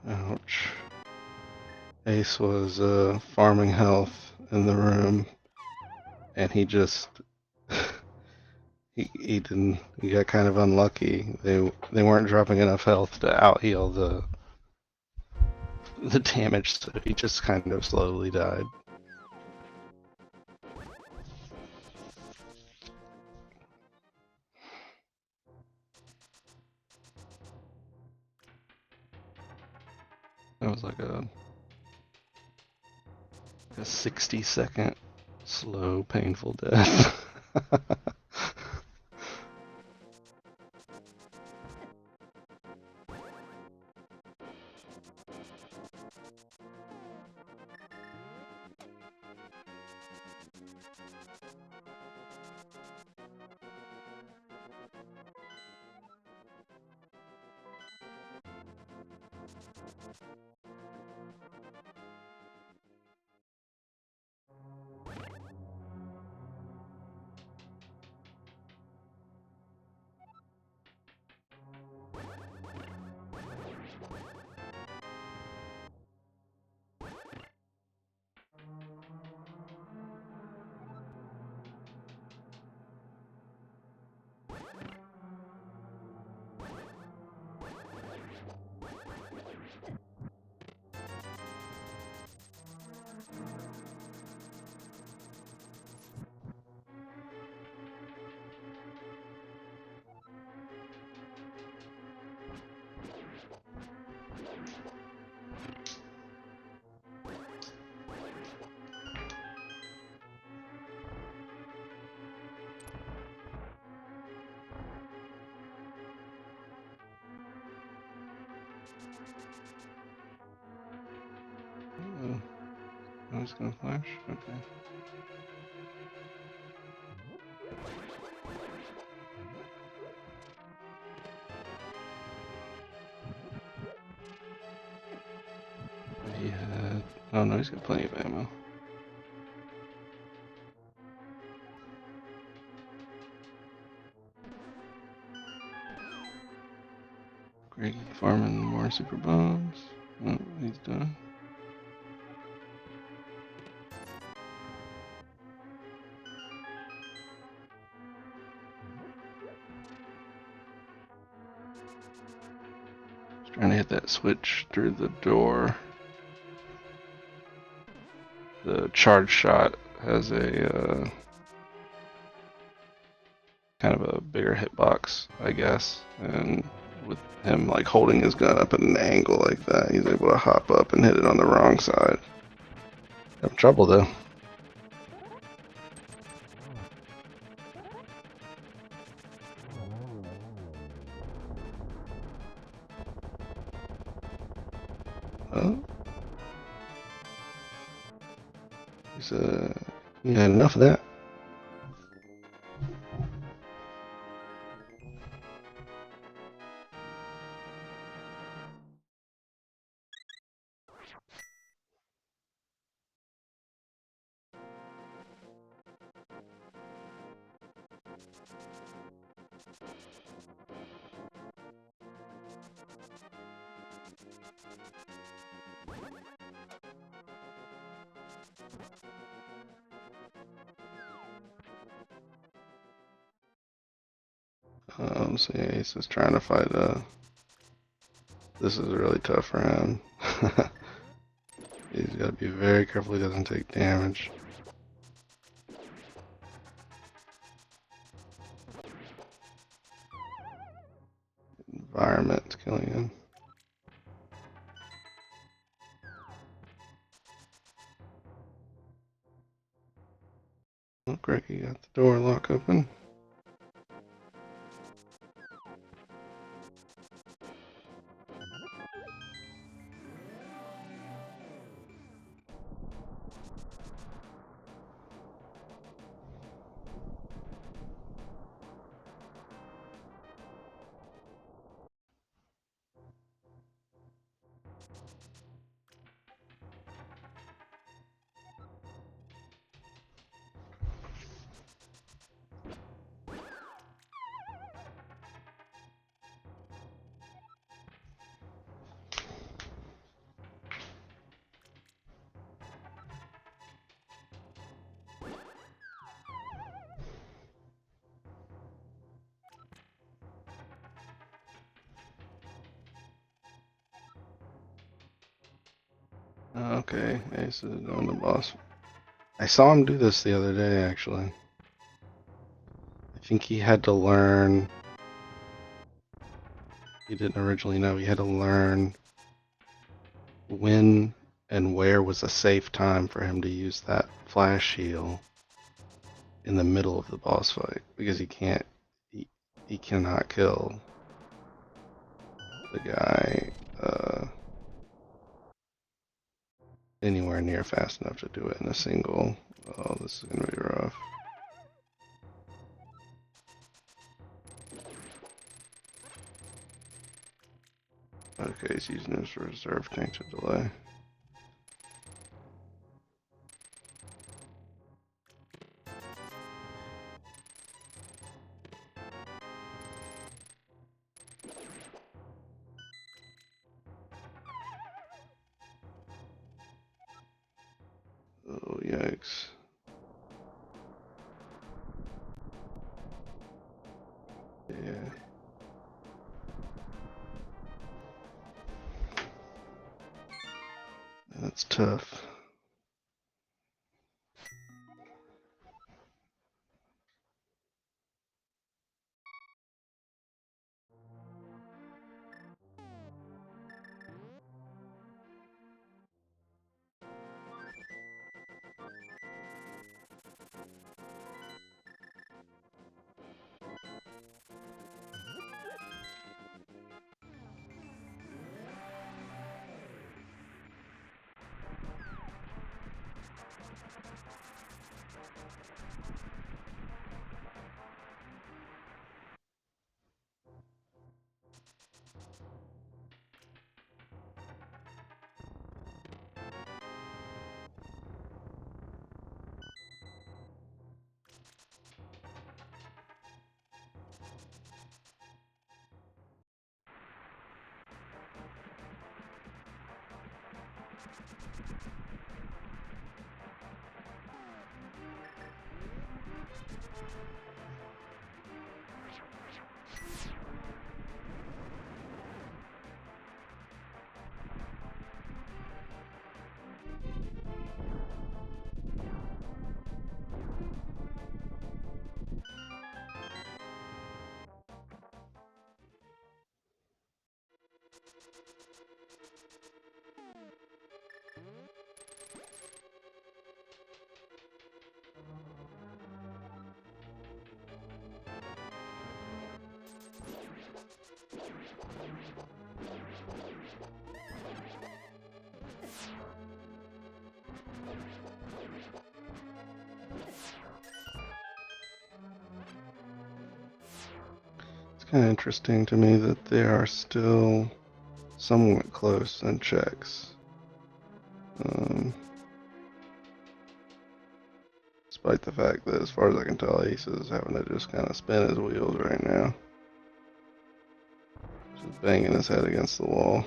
Speaker 1: Ouch. Ace was farming health in the room, and he just he got kind of unlucky. They weren't dropping enough health to out heal the damage, so he just kind of slowly died. That was like a 60-second slow, painful death. I was gonna flash? Okay. He had... Oh no, he's got plenty of ammo. Greggy farming more super bombs. Oh, he's done. He's trying to hit that switch through the door. The charge shot has a kind of a bigger hitbox, I guess, and with him like holding his gun up at an angle like that, he's able to hop up and hit it on the wrong side. Having trouble though. Oh, he's yeah, enough of that. So yeah, he's just trying to fight. This is really tough for him. He's got to be very careful he doesn't take damage. Environment's killing him. Oh, Greggy got the door lock open. Okay, Ace is doing the boss. I saw him do this the other day, actually. I think he had to learn. He didn't originally know. He had to learn when and where was a safe time for him to use that flash heal in the middle of the boss fight, because he cannot kill the guy anywhere near fast enough to do it in a single. Oh, this is gonna be rough. Okay, he's using his reserve tank to delay. Oh, yikes. Yeah. That's tough. kind of interesting to me that they are still somewhat close in checks. Despite the fact that, as far as I can tell, Ace is having to just kind of spin his wheels right now. Just banging his head against the wall.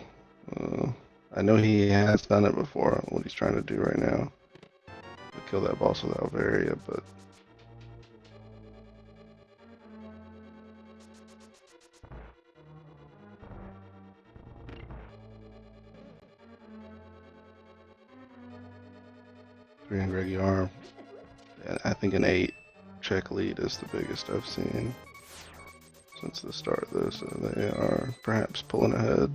Speaker 1: I know he has done it before, what he's trying to do right now. To kill that boss without Varia, but... Three-hand Reggie arm. I think an 8 check lead is the biggest I've seen since the start of this. They are perhaps pulling ahead.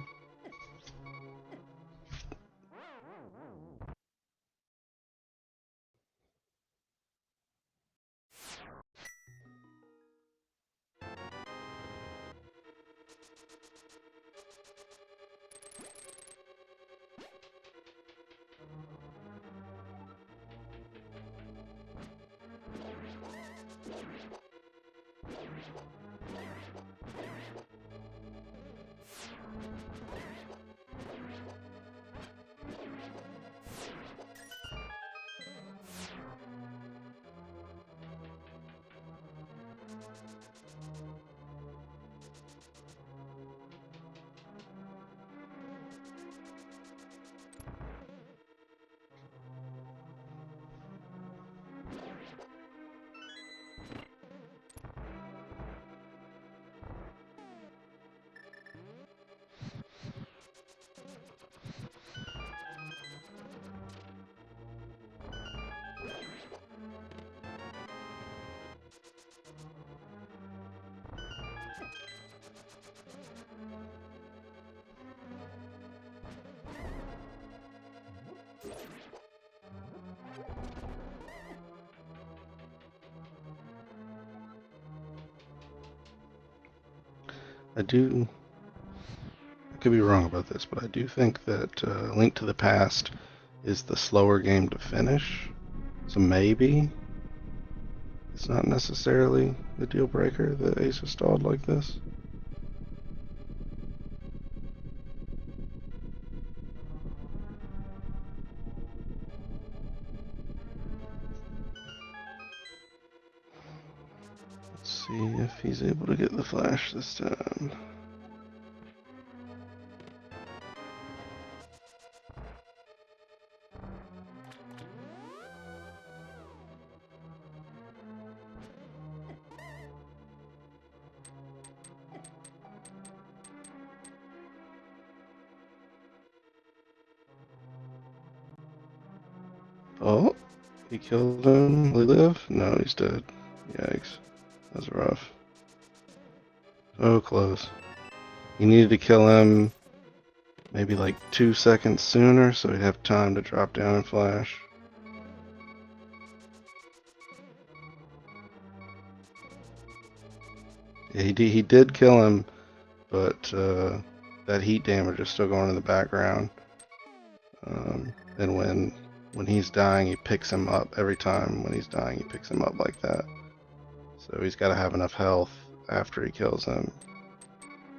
Speaker 1: I could be wrong about this, but I do think that Link to the Past is the slower game to finish. So maybe it's not necessarily the deal breaker that Ace has stalled like this. Let's see if he's able to get the flash this time. Oh, he killed him. Will he live? No, he's dead. Yikes. That's rough. So close. He needed to kill him maybe like 2 seconds sooner so he'd have time to drop down and flash. Yeah, he did kill him, but that heat damage is still going in the background. And when he's dying, he picks him up. Every time when he's dying, he picks him up like that. So he's got to have enough health after he kills him.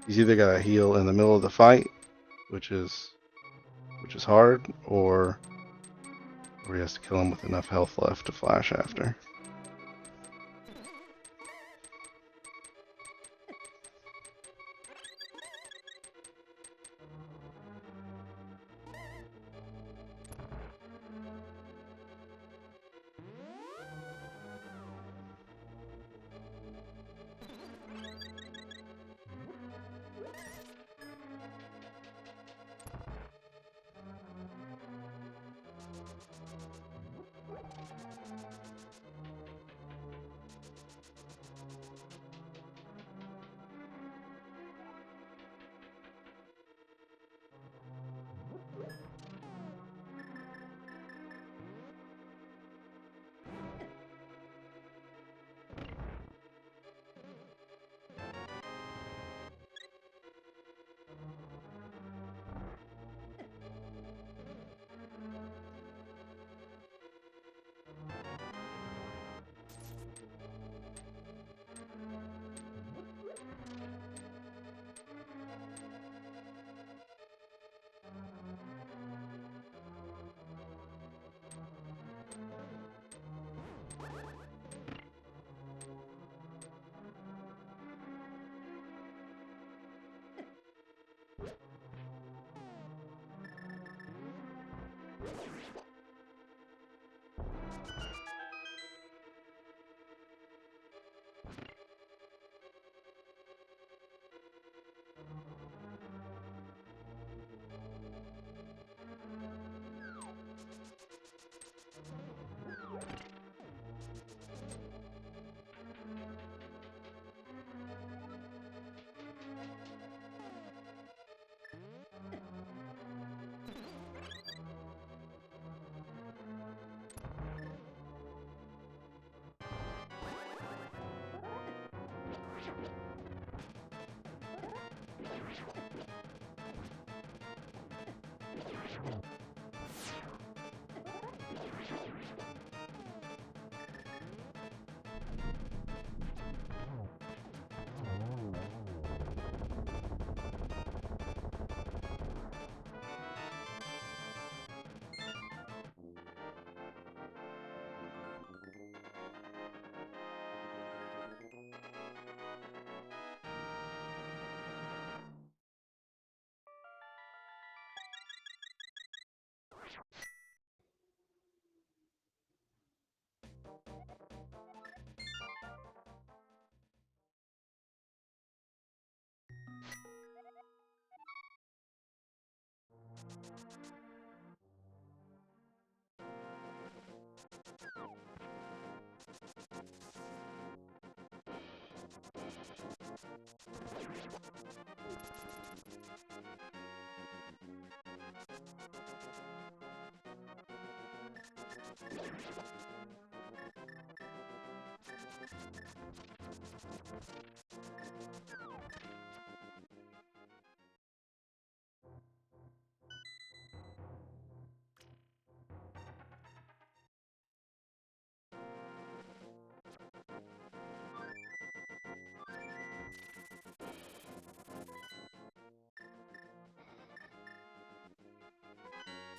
Speaker 1: He's either got to heal in the middle of the fight, which is hard, or he has to kill him with enough health left to flash after.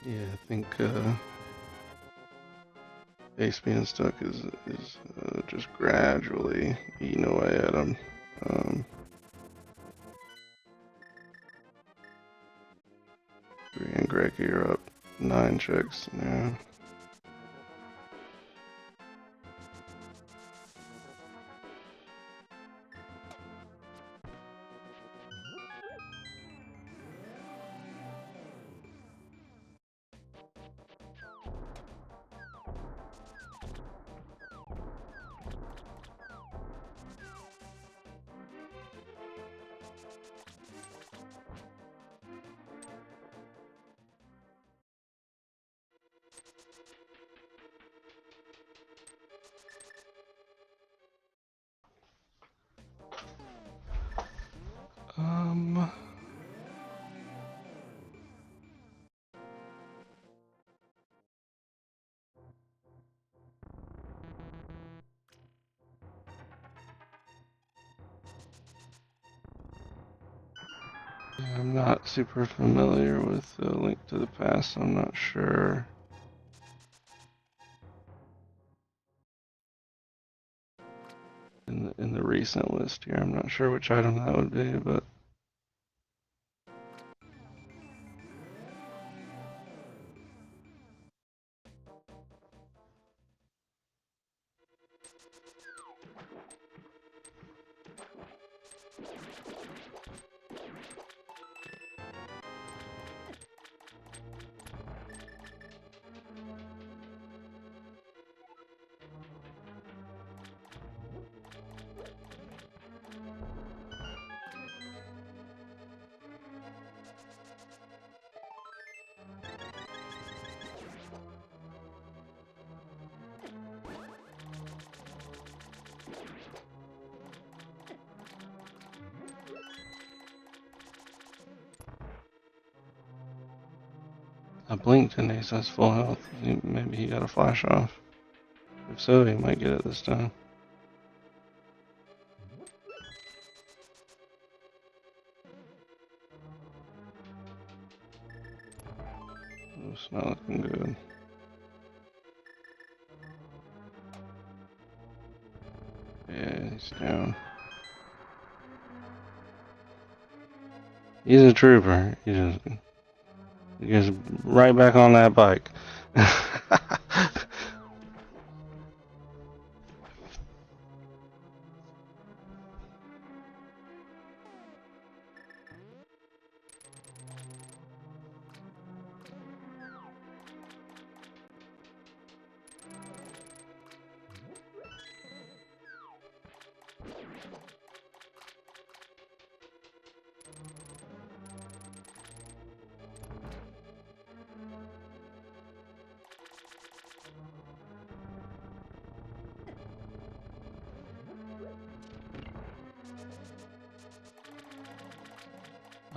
Speaker 1: Yeah, I think Ace being stuck is just gradually eating away at him. Bree and Greggy are up 9 chicks. Yeah. I'm not super familiar with the Link to the Past, so I'm not sure. In the recent list here, I'm not sure which item that would be, but I blinked and Ace has full health. Maybe he got a flash off. If so, he might get it this time. Oh, it's not looking good. Yeah, he's down. He's a trooper. He goes right back on that bike.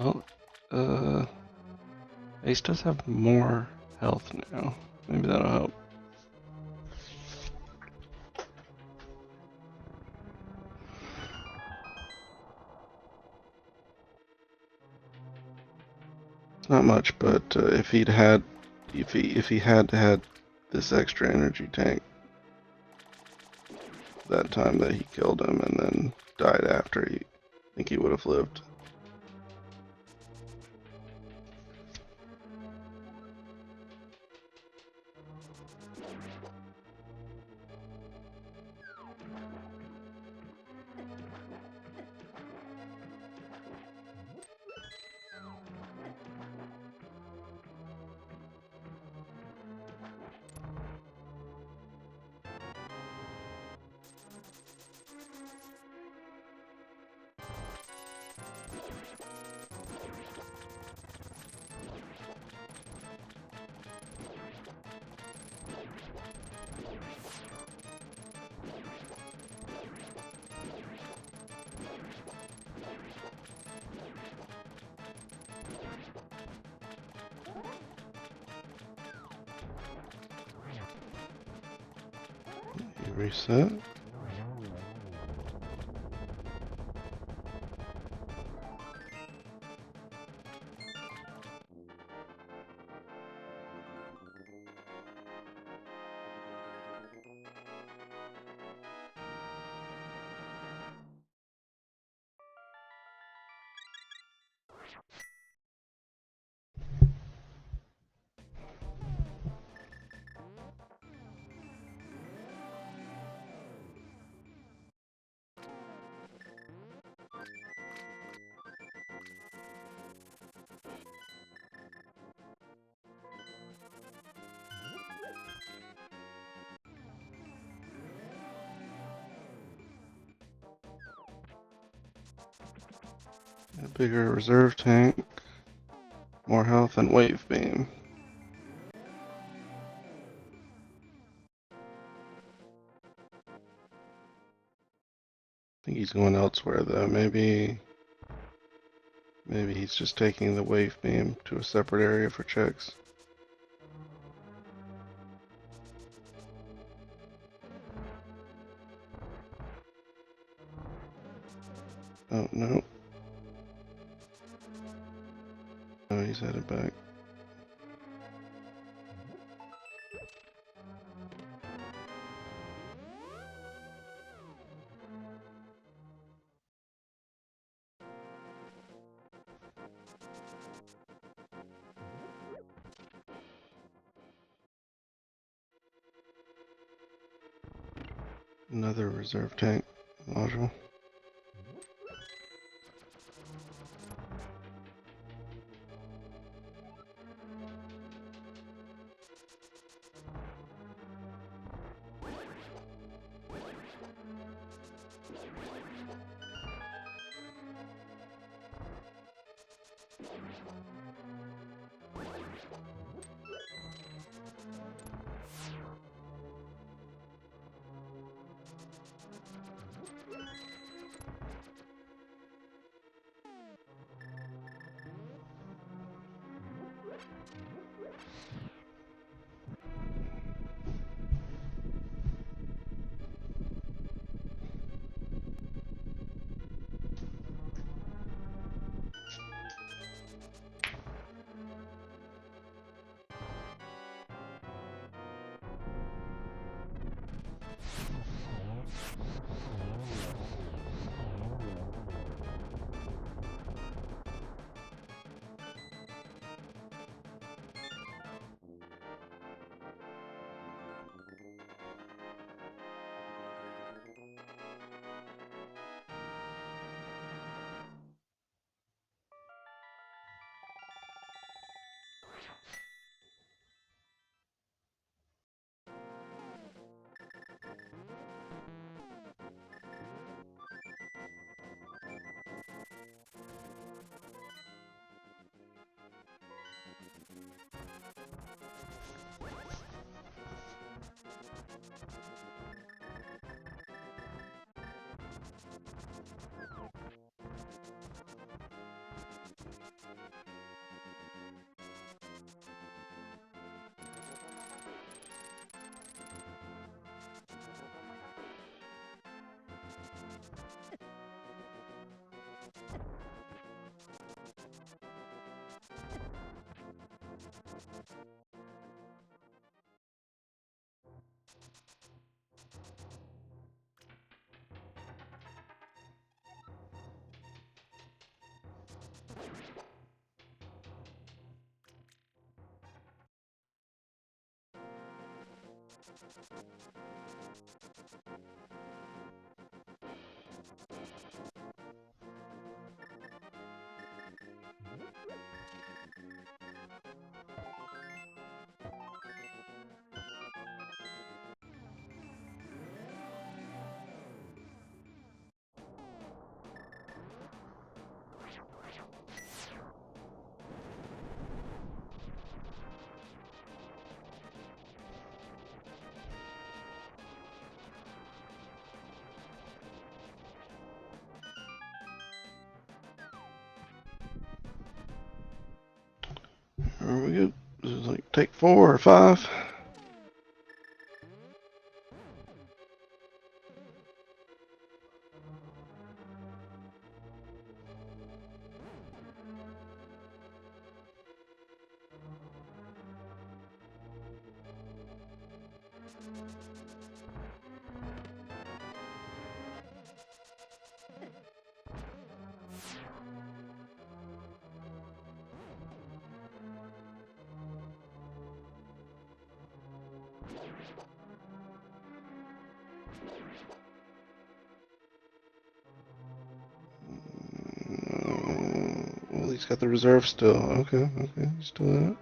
Speaker 1: Oh, Ace does have more health now. Maybe that'll help. Not much, but if he had this extra energy tank that time that he killed him and then died after, I think he would have lived. Reset. A bigger reserve tank, more health, and wave beam. I think he's going elsewhere though. Maybe he's just taking the wave beam to a separate area for checks. Oh no. No, he's headed back. Another reserve tank module. Are we good? This is like take 4 or 5. Well, he's got the reserve still. Okay, he's still in it.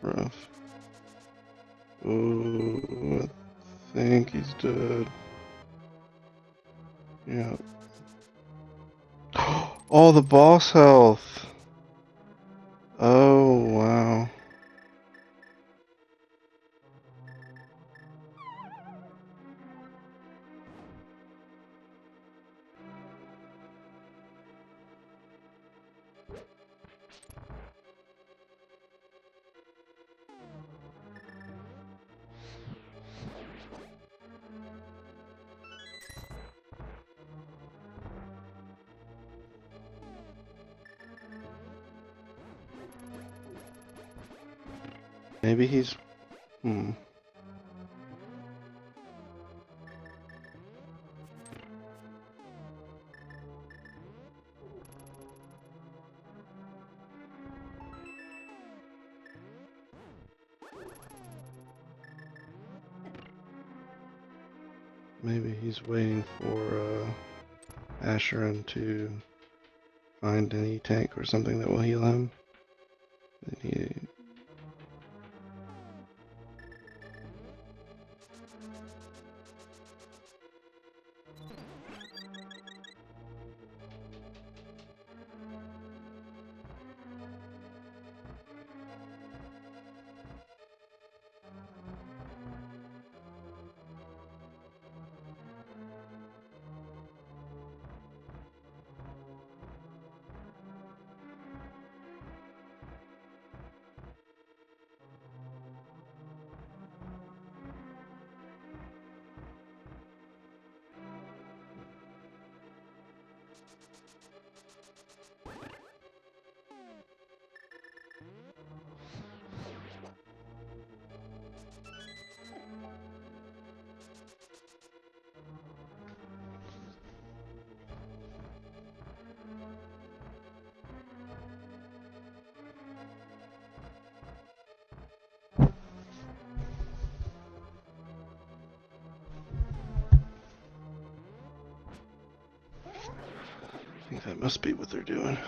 Speaker 1: Rough. Oh, I think he's dead. Yeah. Oh, the boss health. Oh, wow. Maybe he's... Maybe he's waiting for Asheron to find any tank or something that will heal him. Then he... I think that must be what they're doing.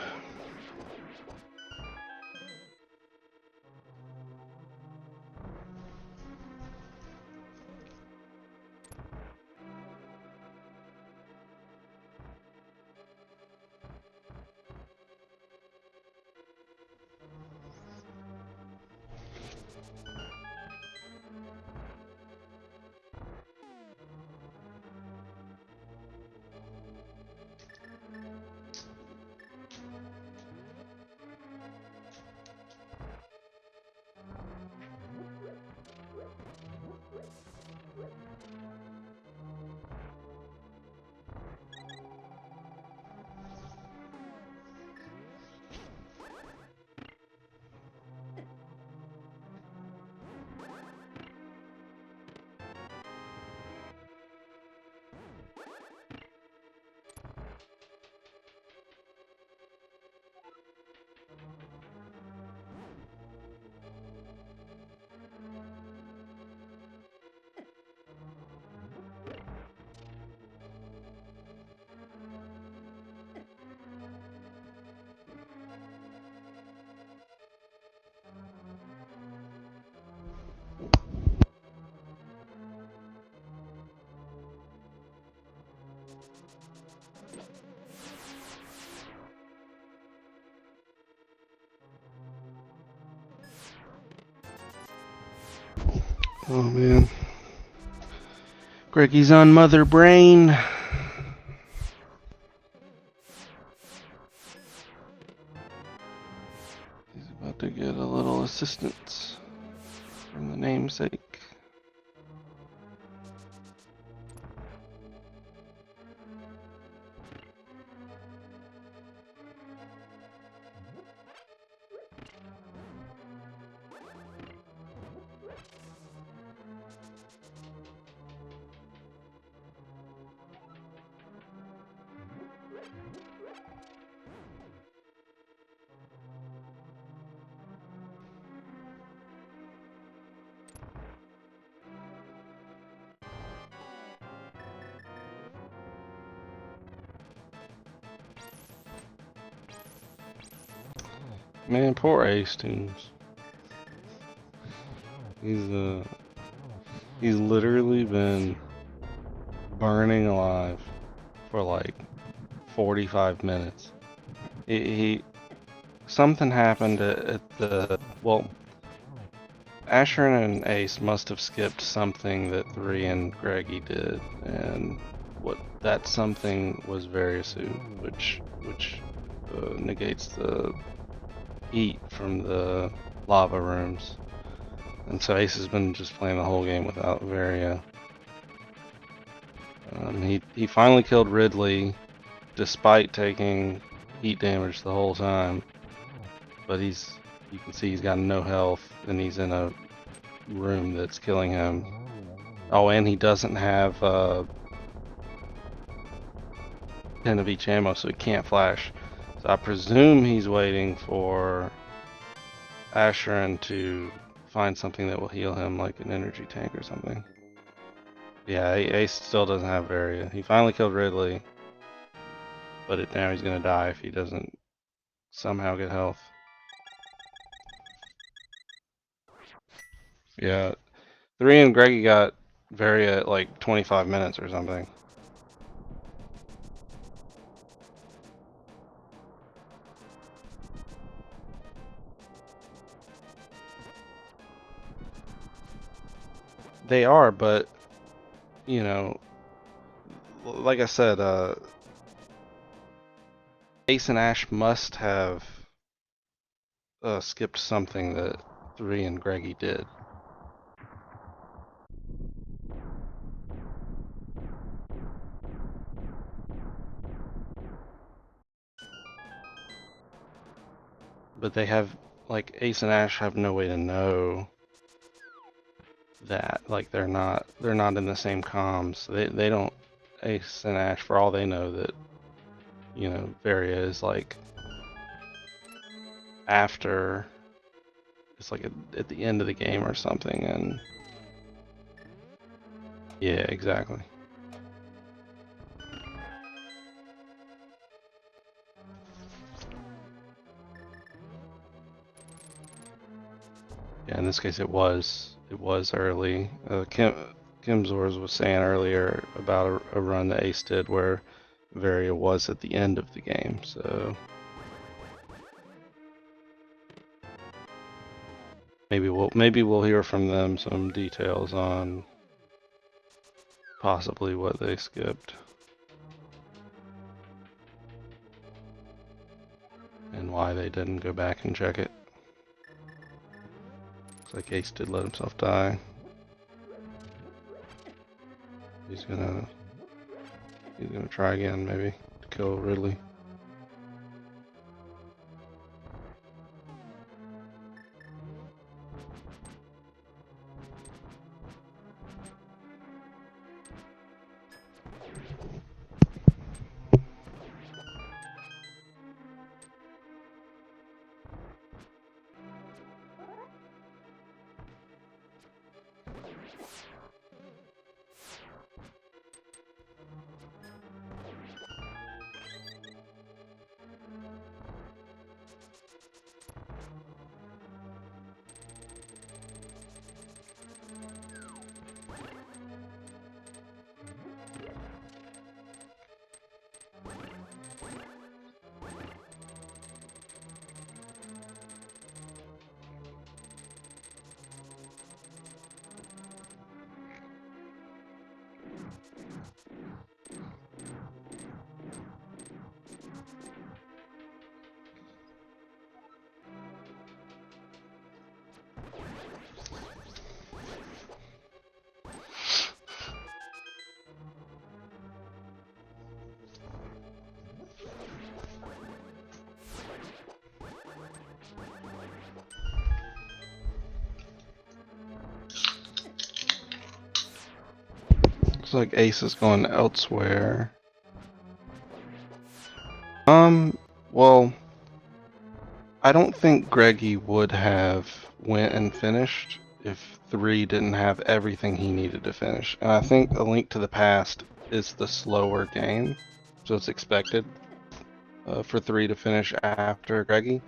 Speaker 1: Oh man. Greggy's on Mother Brain. He's about
Speaker 2: to get a little assistance from the namesake. Man, poor Ace Tunes. He's literally been burning alive for like 45 minutes. Something happened at the, well, Asher and Ace must have skipped something that 3 and Greggy did, and what that something was Variasu, which negates the heat from the lava rooms. And so Ace has been just playing the whole game without Varia. He finally killed Ridley, despite taking heat damage the whole time. But you can see he's got no health, and he's in a room that's killing him. Oh, and he doesn't have 10 of each ammo, so he can't flash. So I presume he's waiting for Asheron to find something that will heal him, like an energy tank or something. Yeah, Ace still doesn't have Varia. He finally killed Ridley, but now he's gonna die if he doesn't somehow get health. Yeah, 3 and Greggy got Varia at like 25 minutes or something. They are, but you know, like I said, Ace and Ash must have skipped something that 3 and Greggy did. But they have, like, Ace and Ash have no way to know that. Like, they're not in the same comms. They don't, Ace and Ash, for all they know, that, you know, Varia is like after, it's like at the end of the game or something, and yeah, exactly. Yeah, in this case it was early. Kim Zors was saying earlier about a run that Ace did where Varia was at the end of the game, so maybe we'll hear from them some details on possibly what they skipped and why they didn't go back and check it. Looks like Ace did let himself die. He's gonna try again, maybe, to kill Ridley. Looks like Ace is going elsewhere. Well, I don't think Greggy would have went and finished if 3 didn't have everything he needed to finish. And I think A Link to the Past is the slower game, so it's expected for 3 to finish after Greggy.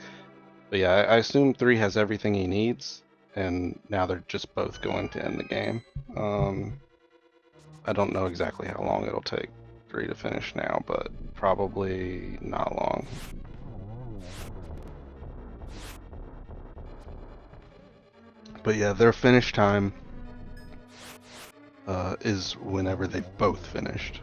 Speaker 2: But yeah, I assume 3 has everything he needs, and now they're just both going to end the game. I don't know exactly how long it'll take 3 to finish now, but probably not long. But yeah, their finish time is whenever they've both finished.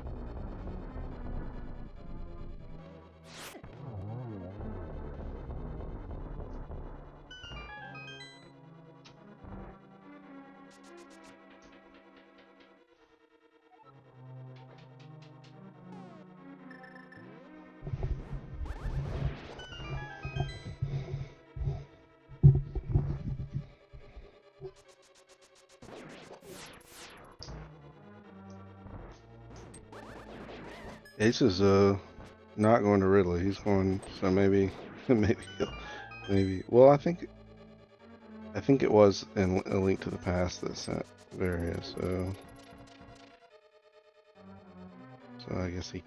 Speaker 2: Ace is not going to Ridley. He's going, so maybe maybe. Well, I think it was in A Link to the Past that sent Various. So I guess he.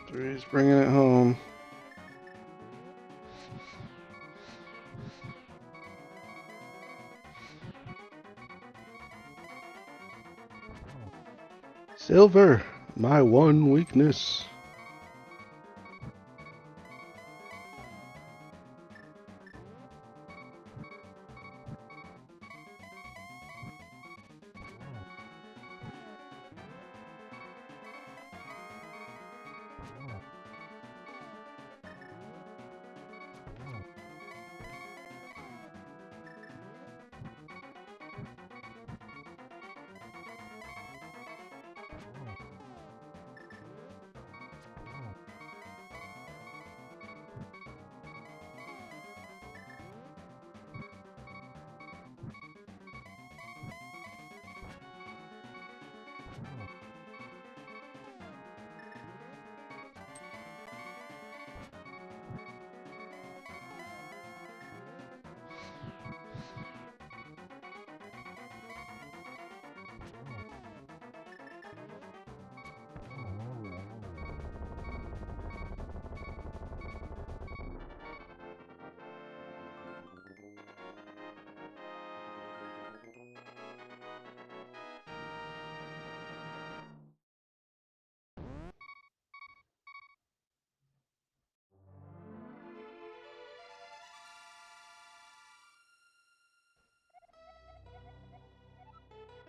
Speaker 2: Three's bringing it home. Silver, my one weakness.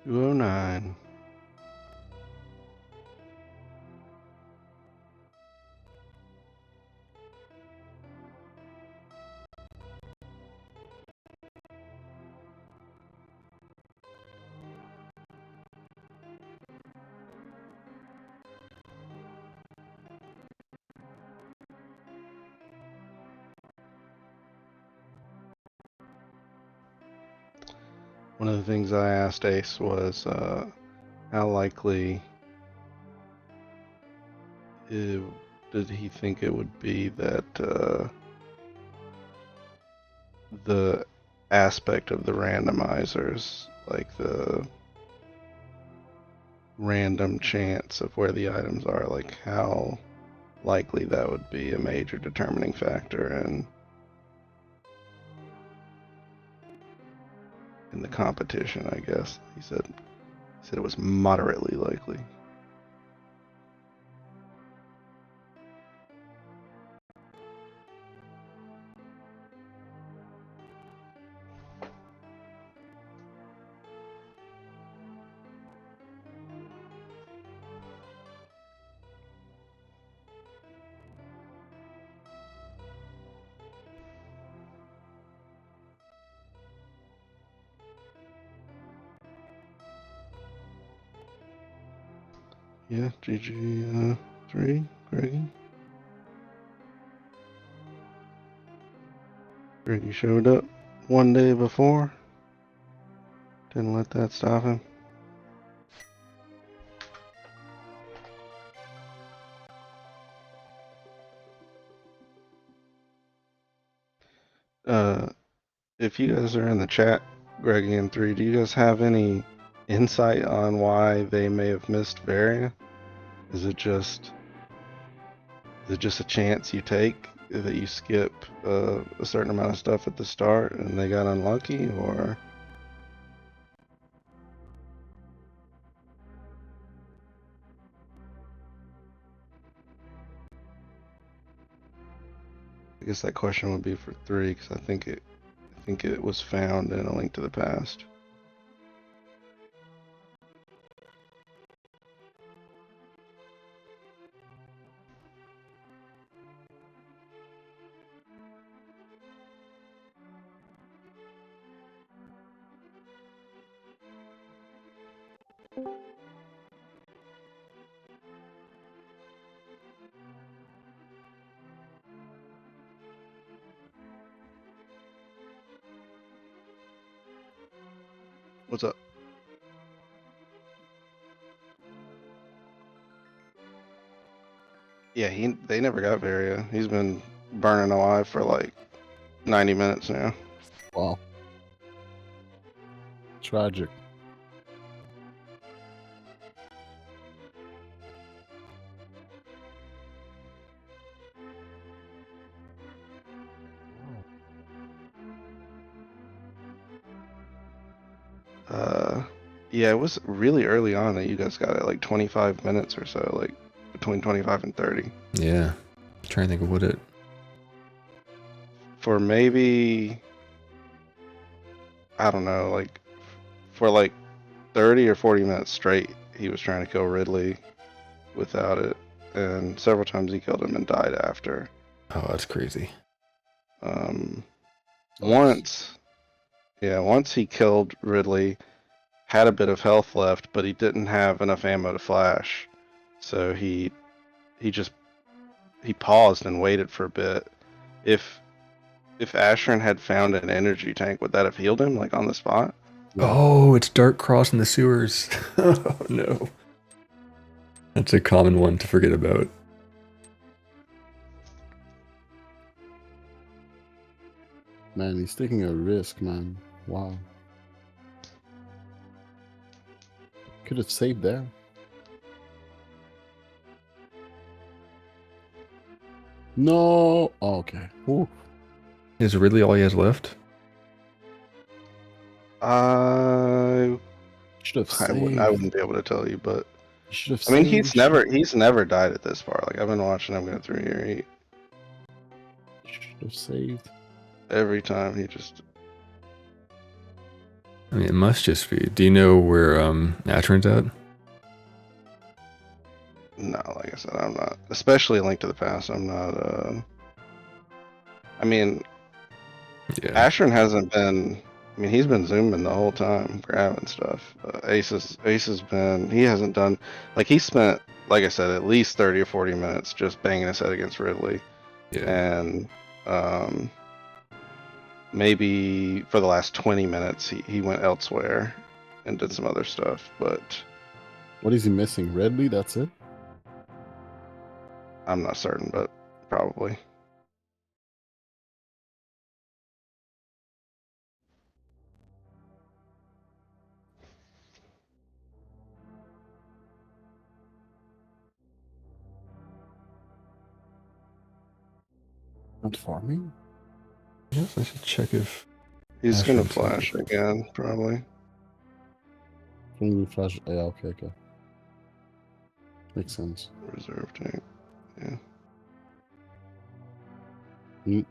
Speaker 2: $209. One of the things I asked Ace was how likely did he think it would be that the aspect of the randomizers, like the random chance of where the items are, like how likely that would be a major determining factor in the competition, I guess. He said it was moderately likely. Yeah, GG 3, Greggy. Greggy showed up one day before. Didn't let that stop him. If you guys are in the chat, Greggy and 3, do you guys have any insight on why they may have missed Varia? Is it just a chance you take that you skip a certain amount of stuff at the start and they got unlucky, or I guess that question would be for 3 because I think it was found in A Link to the Past. What's up? Yeah, they never got Varia. He's been burning alive for like 90 minutes now.
Speaker 3: Wow. Tragic.
Speaker 2: Uh, yeah, it was really early on that you guys got it, like 25 minutes or so, like between 25 and 30.
Speaker 3: Yeah. I'm trying to think of what it.
Speaker 2: For maybe, I don't know, like for like 30 or 40 minutes straight, he was trying to kill Ridley without it, and several times he killed him and died after.
Speaker 3: Oh, that's crazy.
Speaker 2: Um,
Speaker 4: Sucks.
Speaker 2: once he killed Ridley, had a bit of health left, but he didn't have enough ammo to flash, so he just he paused and waited for a bit. If Ashern had found an energy tank, would that have healed him like on the spot?
Speaker 4: Yeah.
Speaker 3: Oh, it's Dark Cross in the sewers. Oh no. That's a common one to forget about.
Speaker 4: Man, he's taking a risk, man. Wow. Could have saved there. No. Oh, okay. Ooh.
Speaker 3: Is Ridley all he has left?
Speaker 4: Should have
Speaker 2: I
Speaker 4: saved.
Speaker 2: wouldn't be able to tell you, but
Speaker 4: Should have
Speaker 2: I mean
Speaker 4: saved.
Speaker 2: he's never died at this far. Like I've been watching him go through here.
Speaker 4: Should have saved.
Speaker 2: Every time he just
Speaker 3: I mean, it must just be. Do you know where Atron's at?
Speaker 2: no, like I said, I'm not. Especially Link to the Past, I'm not. I mean,
Speaker 3: Yeah.
Speaker 2: Ashern hasn't been. I mean, he's been zooming the whole time, grabbing stuff. Ace has been. He hasn't done. Like he spent, like I said, at least 30 or 40 minutes just banging his head against Ridley,
Speaker 3: Yeah.
Speaker 2: and maybe for the last 20 minutes he went elsewhere and did some other stuff. But
Speaker 4: What is he missing? Redley? That's it?
Speaker 2: I'm not certain, but probably.
Speaker 4: Not farming?
Speaker 3: Yes, I should check if
Speaker 2: He's gonna
Speaker 3: Ashern's
Speaker 2: flash
Speaker 3: here.
Speaker 2: again, probably.
Speaker 4: Only flash. Yeah, okay. Makes sense.
Speaker 2: Reserve tank. Yeah.
Speaker 4: Mm.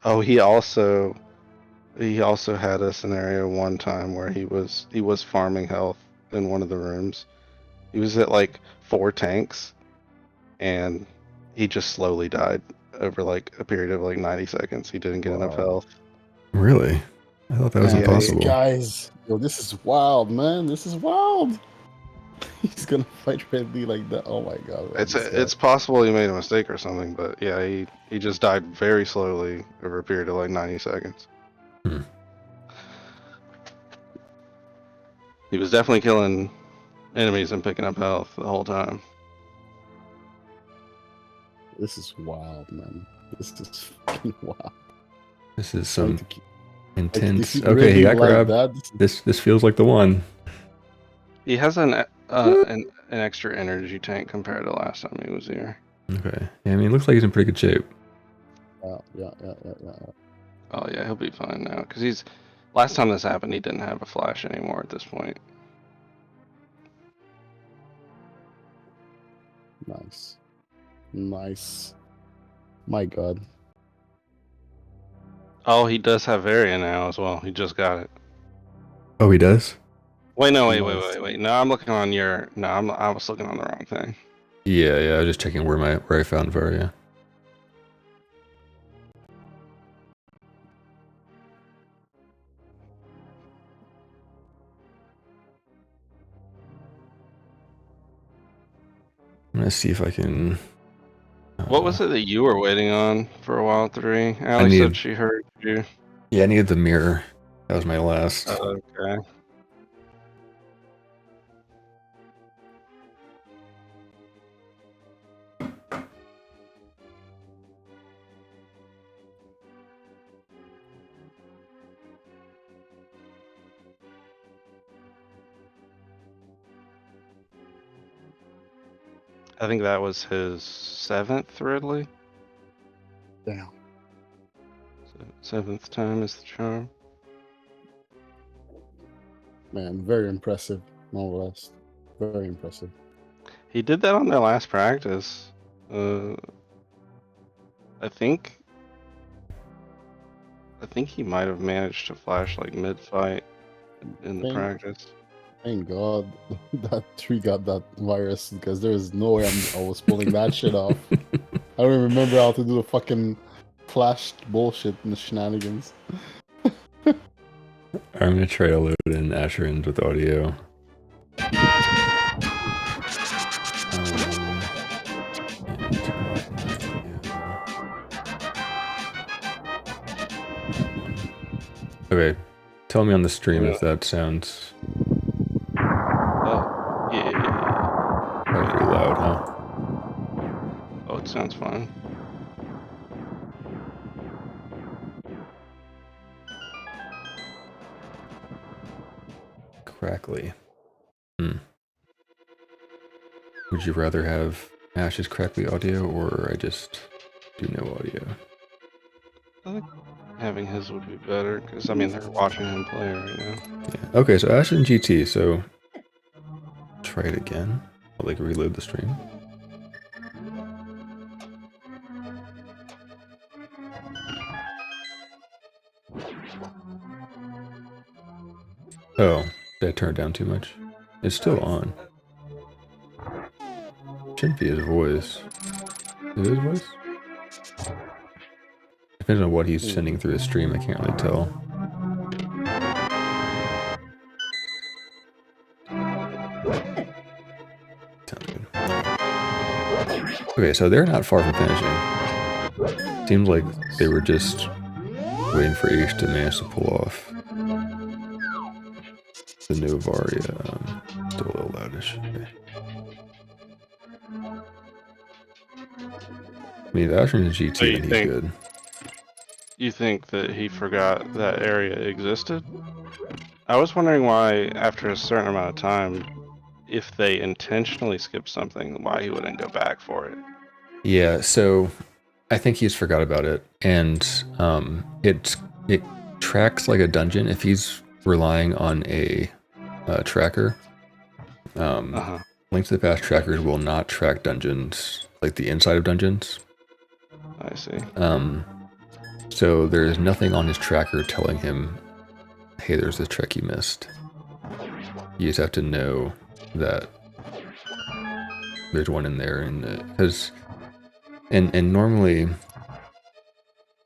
Speaker 2: Oh, he also had a scenario one time where he was farming health in one of the rooms. He was at like 4 tanks, and he just slowly died over like a period of like 90 seconds. He didn't get enough
Speaker 4: Wow.
Speaker 2: health.
Speaker 3: Really? I thought that was
Speaker 4: Man, these
Speaker 3: impossible.
Speaker 4: guys. Yo, this is wild, man. This is wild. He's gonna fight Redley like that. Oh my god. Man,
Speaker 2: It's possible he made a mistake or something, but yeah, he just died very slowly over a period of like 90 seconds.
Speaker 3: Hmm.
Speaker 2: He was definitely killing enemies and picking up health the whole time.
Speaker 4: This is wild, man. This is fucking wild.
Speaker 3: This is
Speaker 4: Trying
Speaker 3: some
Speaker 4: to keep-
Speaker 3: intense.
Speaker 4: defeat
Speaker 3: Okay, he
Speaker 4: Redley
Speaker 3: got
Speaker 4: like
Speaker 3: grabbed.
Speaker 4: that.
Speaker 3: This feels like the one.
Speaker 2: He has an extra energy tank compared to last time he was here.
Speaker 3: Okay. Yeah, I mean, it looks like he's in pretty good shape.
Speaker 4: Yeah.
Speaker 2: Oh yeah, he'll be fine now because last time this happened he didn't have a flash anymore at this point.
Speaker 4: Nice. My god.
Speaker 2: Oh, he does have Varia now as well. He just got it.
Speaker 3: Oh, he does?
Speaker 2: Wait, no,
Speaker 4: Nice.
Speaker 2: wait. No, I'm looking on your. No, I was looking on the wrong thing.
Speaker 3: Yeah. I was just checking where I found Varia. I'm gonna see if I can.
Speaker 2: What was it that you were waiting on for a while, 3? Allie said
Speaker 3: needed-
Speaker 2: she heard you.
Speaker 3: Yeah, I needed the mirror. That was my last.
Speaker 2: Okay. I think that was his 7th Ridley.
Speaker 4: Damn.
Speaker 2: So 7th time is the charm.
Speaker 4: Man, very impressive, nonetheless. Very impressive.
Speaker 2: He did that on their last practice. I think he might have managed to flash like mid-fight in the
Speaker 4: Thank-
Speaker 2: practice.
Speaker 4: Thank God that tree got that virus because there's no way I was pulling that shit off. I don't even remember how to do the fucking flashed bullshit and the shenanigans.
Speaker 3: I'm gonna try to load in Asheron's with audio. Okay, tell me on the stream if that sounds
Speaker 2: Yeah.
Speaker 3: probably pretty loud, huh?
Speaker 2: Oh, it sounds fine.
Speaker 3: Crackly. Would you rather have Ash's crackly audio or I just do no audio?
Speaker 2: I think having his would be better because I mean they're watching him play right now.
Speaker 3: Yeah. Okay, so Ash and GT, so try it again. I'll like reload the stream. Oh, did I turn it down too much? It's still on. Shouldn't be his voice. Is it his voice? Depends on what he's sending through his stream, I can't really tell. Sounds good. Okay, so they're not far from finishing. Seems like they were just waiting for Ace to manage to pull off the Novaria. Still a little loudish. Okay. I mean, if Asher is GT,
Speaker 2: So you
Speaker 3: then he's
Speaker 2: think-
Speaker 3: good.
Speaker 2: You think that he forgot that area existed? I was wondering why, after a certain amount of time, if they intentionally skipped something, why he wouldn't go back for it.
Speaker 3: Yeah, so I think he's forgot about it, and it tracks like a dungeon if he's relying on a tracker. Link to the Past trackers will not track dungeons, like the inside of dungeons.
Speaker 2: I see.
Speaker 3: So there's nothing on his tracker telling him, hey, there's this trek you missed. You just have to know that there's one in there, and normally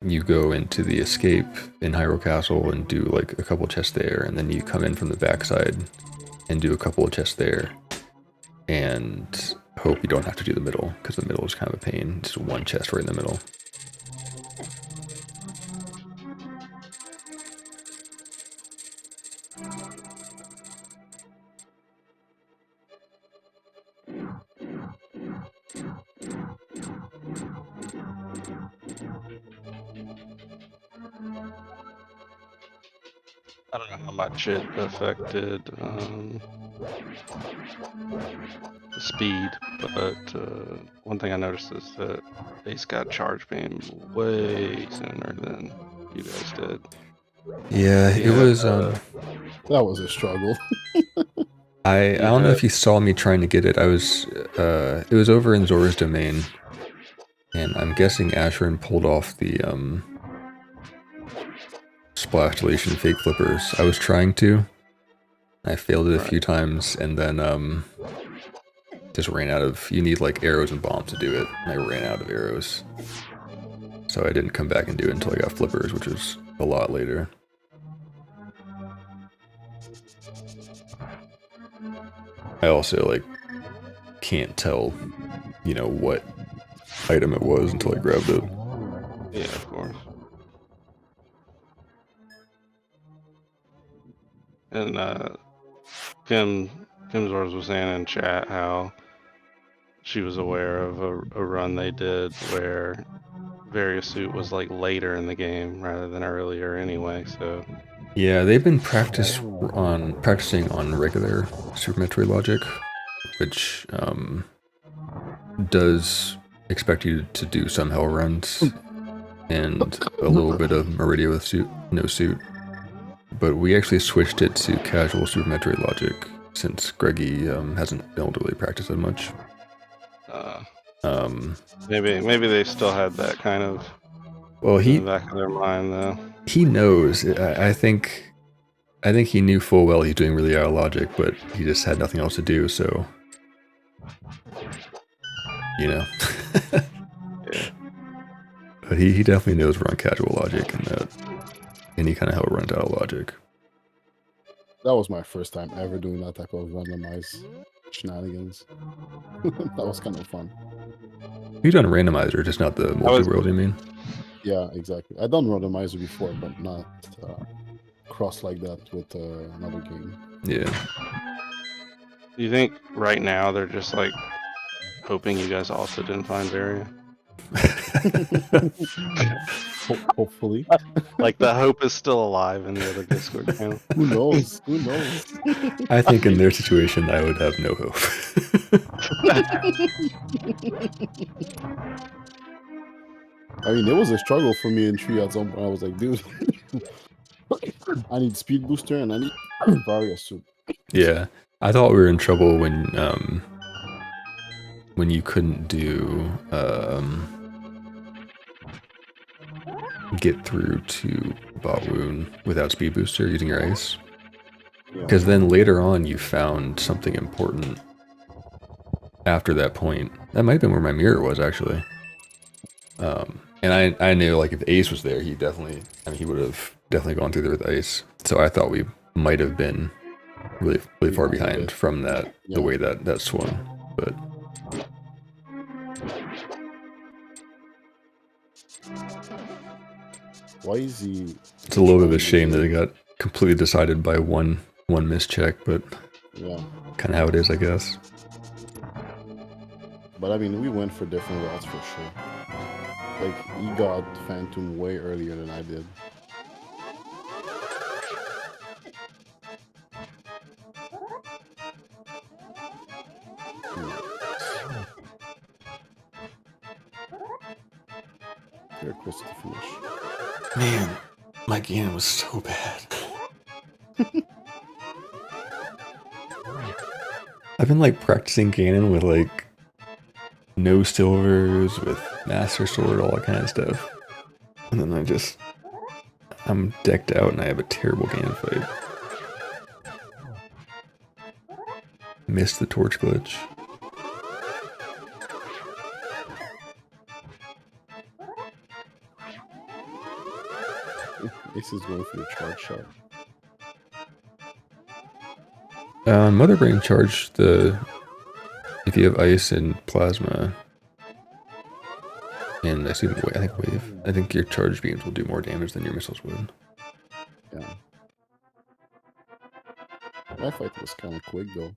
Speaker 3: you go into the escape in Hyrule Castle and do like a couple chests there, and then you come in from the backside and do a couple of chests there, and hope you don't have to do the middle, because the middle is kind of a pain. Just one chest right in the middle.
Speaker 2: I don't know how much it affected the speed, but one thing I noticed is that Ace got charge beam way sooner than you guys did.
Speaker 3: Yeah, it was.
Speaker 4: That was a struggle.
Speaker 3: I don't know if you saw me trying to get it. I was. It was over in Zora's domain, and I'm guessing Asheron pulled off the splash deletion fake flippers. I was trying to. I failed it a few times, and then just ran out of. You need like arrows and bombs to do it. And I ran out of arrows, so I didn't come back and do it until I got flippers, which was a lot later. I also like can't tell, you know, what item it was until I grabbed it.
Speaker 2: Yeah, of course. And Kim Zors was saying in chat how she was aware of a run they did where Various Suit was like later in the game rather than earlier anyway, so
Speaker 3: Yeah, they've been practicing on regular Super Metroid logic, which does expect you to do some hell runs and a little bit of Meridia with suit, no suit. But we actually switched it to casual Super Metroid logic since Greggy hasn't been able to really practice it much.
Speaker 2: Maybe they still had that kind of
Speaker 3: Well,
Speaker 2: in the back of their mind, though.
Speaker 3: he knows. I think he knew full well he's doing really out of logic, but he just had nothing else to do. So, you know.
Speaker 2: Yeah.
Speaker 3: But he definitely knows we're on casual logic and that any kind of hell runs out of logic.
Speaker 4: That was my first time ever doing that type of randomized shenanigans. That was kind of fun.
Speaker 3: You've done randomizer, just not the multi-world, you mean?
Speaker 4: Yeah, exactly. I've done randomizer before, but not cross like that with another game.
Speaker 3: Yeah.
Speaker 2: Do you think right now they're just like hoping you guys also didn't find Varia?
Speaker 4: Hopefully.
Speaker 2: Like the hope is still alive in the other Discord channel.
Speaker 4: Who knows? Who knows?
Speaker 3: I think in their situation, I would have no hope.
Speaker 4: I mean, it was a struggle for me in 3 at some point. I was like, dude, I need speed booster and I need Varia suit.
Speaker 3: Yeah, I thought we were in trouble when you couldn't do get through to Botwoon without speed booster using your ice. Because then later on you found something important after that point. That might have been where my mirror was actually. And I knew like if Ace was there, he would have definitely gone through there with ice. So I thought we might have been really far behind from that, the way that swung. But
Speaker 4: why is he?
Speaker 3: It's a little bit of a shame that it got completely decided by one mischeck, but
Speaker 4: yeah,
Speaker 3: kind of how it is, I guess.
Speaker 4: But I mean, we went for different routes for sure. Like he got Phantom way earlier than I did. Very close to the finish.
Speaker 3: Man, my game was so bad. I've been like practicing Ganon with like no silvers, with Master Sword, all that kind of stuff. And then I'm decked out and I have a terrible Ganon fight. Missed the torch glitch.
Speaker 4: Ace is going for the charge shot.
Speaker 3: Mother Brain charge if you have ice and plasma, and I think wave. I think your charge beams will do more damage than your missiles would.
Speaker 4: Yeah. My fight was kind of quick though.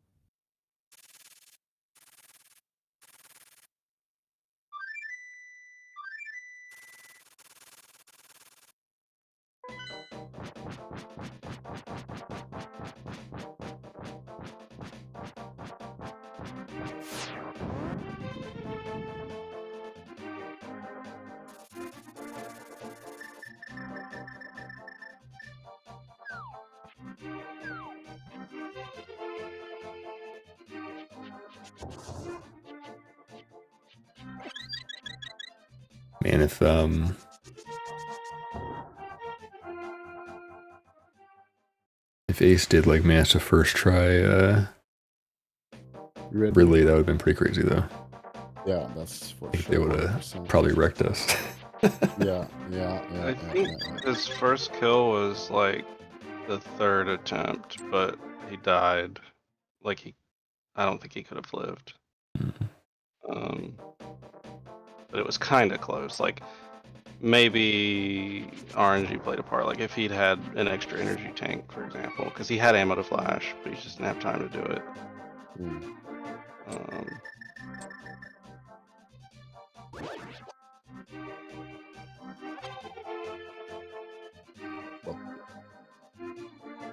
Speaker 3: Man, if Ace did like manage to first try Ridley, that would have been pretty crazy though.
Speaker 4: Yeah, that's for
Speaker 3: I think
Speaker 4: sure.
Speaker 3: they would have probably wrecked us.
Speaker 4: Yeah.
Speaker 2: I think his first kill was like the third attempt, but he died. Like I don't think he could have lived. But it was kind of close. Like maybe RNG played a part. Like if he'd had an extra energy tank, for example, because he had ammo to flash, but he just didn't have time to do it.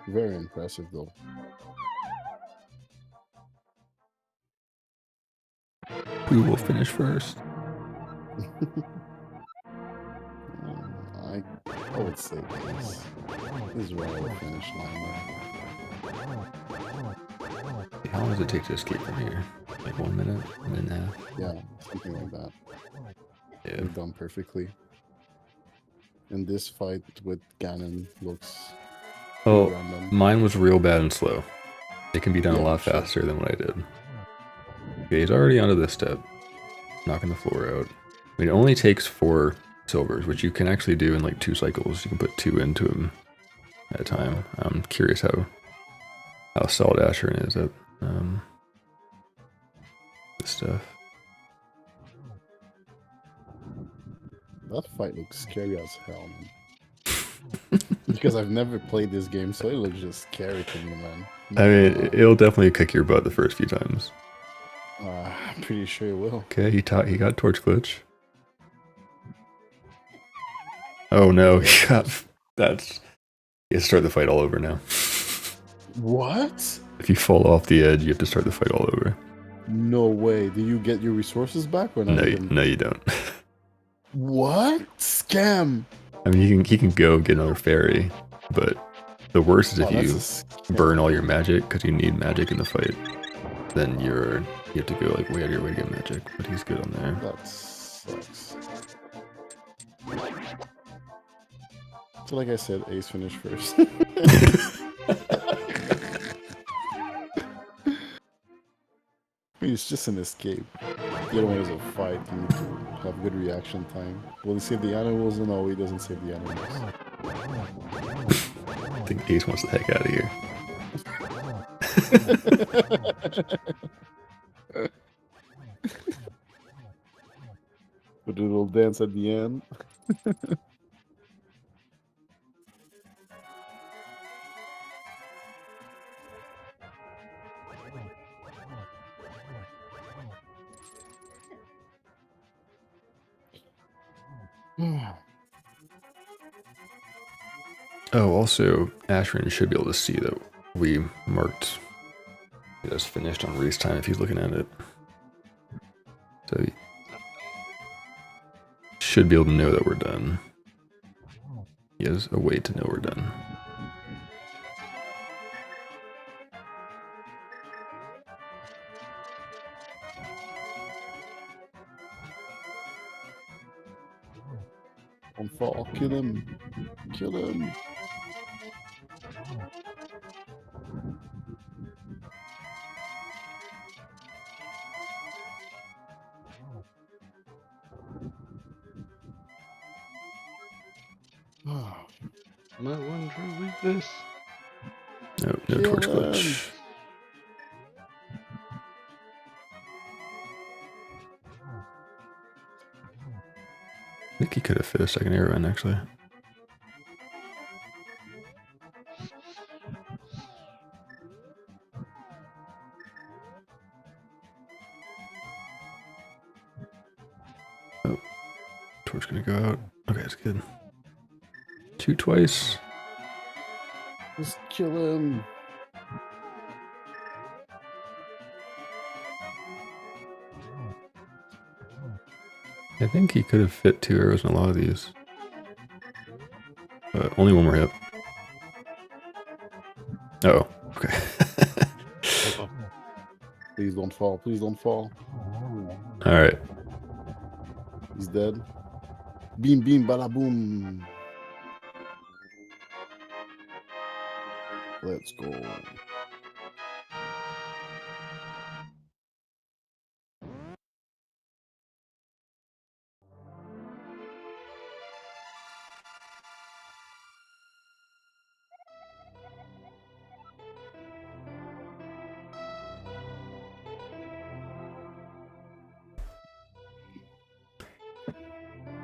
Speaker 4: Very impressive though.
Speaker 3: Who will finish first?
Speaker 4: I would say this. This is where I will finish line.
Speaker 3: How long does it take to escape from here? Like 1 minute? 1.5 minutes?
Speaker 4: Yeah, something like that.
Speaker 3: Yeah.
Speaker 4: They're done perfectly. And this fight with Ganon looks
Speaker 3: Oh,
Speaker 4: random.
Speaker 3: mine was real bad and slow. It can be done a
Speaker 4: Yeah,
Speaker 3: lot
Speaker 4: sure.
Speaker 3: faster than what I did. Okay, he's already onto this step. Knocking the floor out. I mean, it only takes 4 silvers, which you can actually do in like 2 cycles. You can put 2 into him at a time. I'm curious how solid Asherin is at this stuff.
Speaker 4: That fight looks scary as hell, man. Because I've never played this game, so it looks just scary to me, man.
Speaker 3: I mean, it'll definitely kick your butt the first few times.
Speaker 4: I'm pretty sure it will.
Speaker 3: Okay, he got torch glitch. Oh no, he got that's. You have to start the fight all over now.
Speaker 4: What?
Speaker 3: If you fall off the edge, you have to start the fight all over.
Speaker 4: No way. Do you get your resources back or not?
Speaker 3: No, you don't.
Speaker 4: What? Scam.
Speaker 3: I mean, he can go get another fairy, but the worst is if
Speaker 4: that's
Speaker 3: you
Speaker 4: a scam.
Speaker 3: burn all your magic because you need magic in the fight. Then you have to go like way out of your way to get magic. But he's good on there.
Speaker 4: That sucks. So like I said, Ace finished first. I mean, it's just an escape. The other one is a fight. You need to have good reaction time. Will he save the animals? No, he doesn't save the animals.
Speaker 3: I think Ace wants the heck out of here.
Speaker 4: But a little dance at the end.
Speaker 3: Oh, also, Asherin should be able to see that we marked it as finished on race time if he's looking at it. So he should be able to know that we're done. He has a way to know we're done.
Speaker 4: Don't fall. Kill him. Kill him.
Speaker 2: My one true weakness.
Speaker 3: No
Speaker 4: Kill
Speaker 3: torch
Speaker 4: him.
Speaker 3: glitch. I think he could have fit a second arrow in, actually. Oh, torch gonna go out. Okay, that's good. 2 twice.
Speaker 4: Just kill him.
Speaker 3: I think he could have fit 2 arrows in a lot of these. But only 1 more hit. Oh, okay.
Speaker 4: Please don't fall. Please don't fall.
Speaker 3: Alright.
Speaker 4: He's dead. Beam, beam, bada boom. Let's go.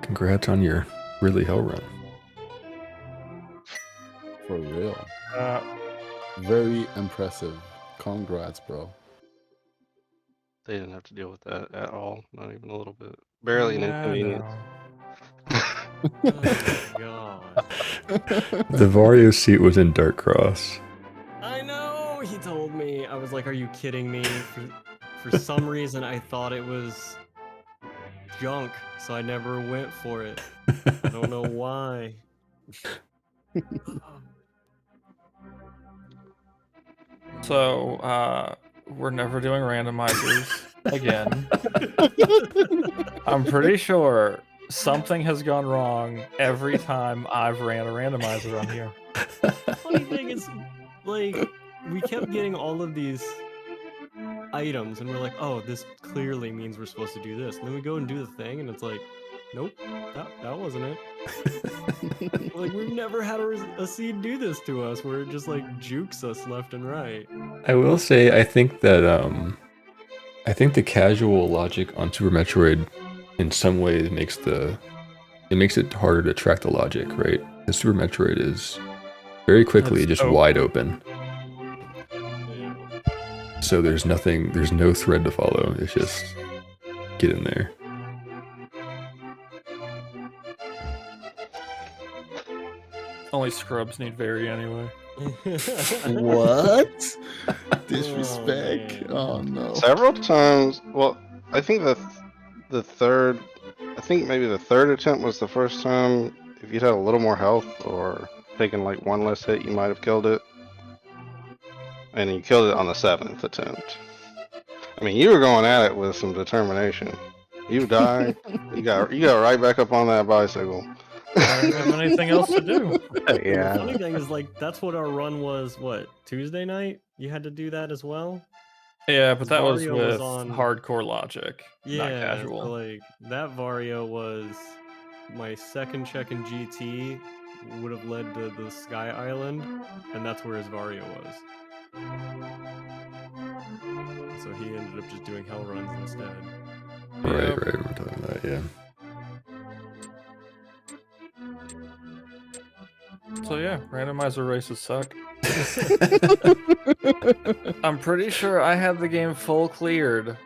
Speaker 3: Congrats on your Ridley Hell run.
Speaker 4: For real. Very impressive. Congrats, bro.
Speaker 2: They didn't have to deal with that at all. Not even a little bit. Barely an inconvenience.
Speaker 5: Oh god.
Speaker 3: The Vario seat was in Dark Cross.
Speaker 5: I know. He told me. I was like, "Are you kidding me?" For for some reason I thought it was junk, so I never went for it. I don't know why.
Speaker 6: So, we're never doing randomizers again. I'm pretty sure something has gone wrong every time I've ran a randomizer on here.
Speaker 5: Funny thing is, like, we kept getting all of these items, and we're like, oh, this clearly means we're supposed to do this. And then we go and do the thing, and it's like, nope, that wasn't it. Like, we've never had a seed do this to us, where it just, like, jukes us left and right.
Speaker 3: I will say, I think that I think the casual logic on Super Metroid in some ways makes it harder to track the logic, right? The Super Metroid is very quickly
Speaker 6: That's
Speaker 3: just
Speaker 6: open.
Speaker 3: wide open.
Speaker 5: Yeah.
Speaker 3: So there's no thread to follow. It's just get in there.
Speaker 6: Only scrubs need Very anyway.
Speaker 4: What? Disrespect.
Speaker 5: man.
Speaker 4: Oh no.
Speaker 1: Several times. Well, I think the third. I think maybe the third attempt was the first time. If you'd had a little more health or taken like one less hit, you might have killed it. And you killed it on the 7th attempt. I mean, you were going at it with some determination. You died. you got right back up on that bicycle.
Speaker 6: I didn't have anything else to do.
Speaker 5: The funny thing is, like, that's what our run was. What, Tuesday night? You had to do that as well.
Speaker 6: Yeah, but that was
Speaker 5: Vario was
Speaker 6: with
Speaker 5: on-
Speaker 6: hardcore logic, not
Speaker 5: Yeah,
Speaker 6: casual.
Speaker 5: so, like, that Vario was my second check in GT. Would have led to the Sky Island, and that's where his Vario was. So he ended up just doing hell runs instead.
Speaker 3: Right,
Speaker 6: Yep.
Speaker 3: right. We're talking about yeah.
Speaker 6: So yeah, randomizer races suck. I'm pretty sure I had the game full cleared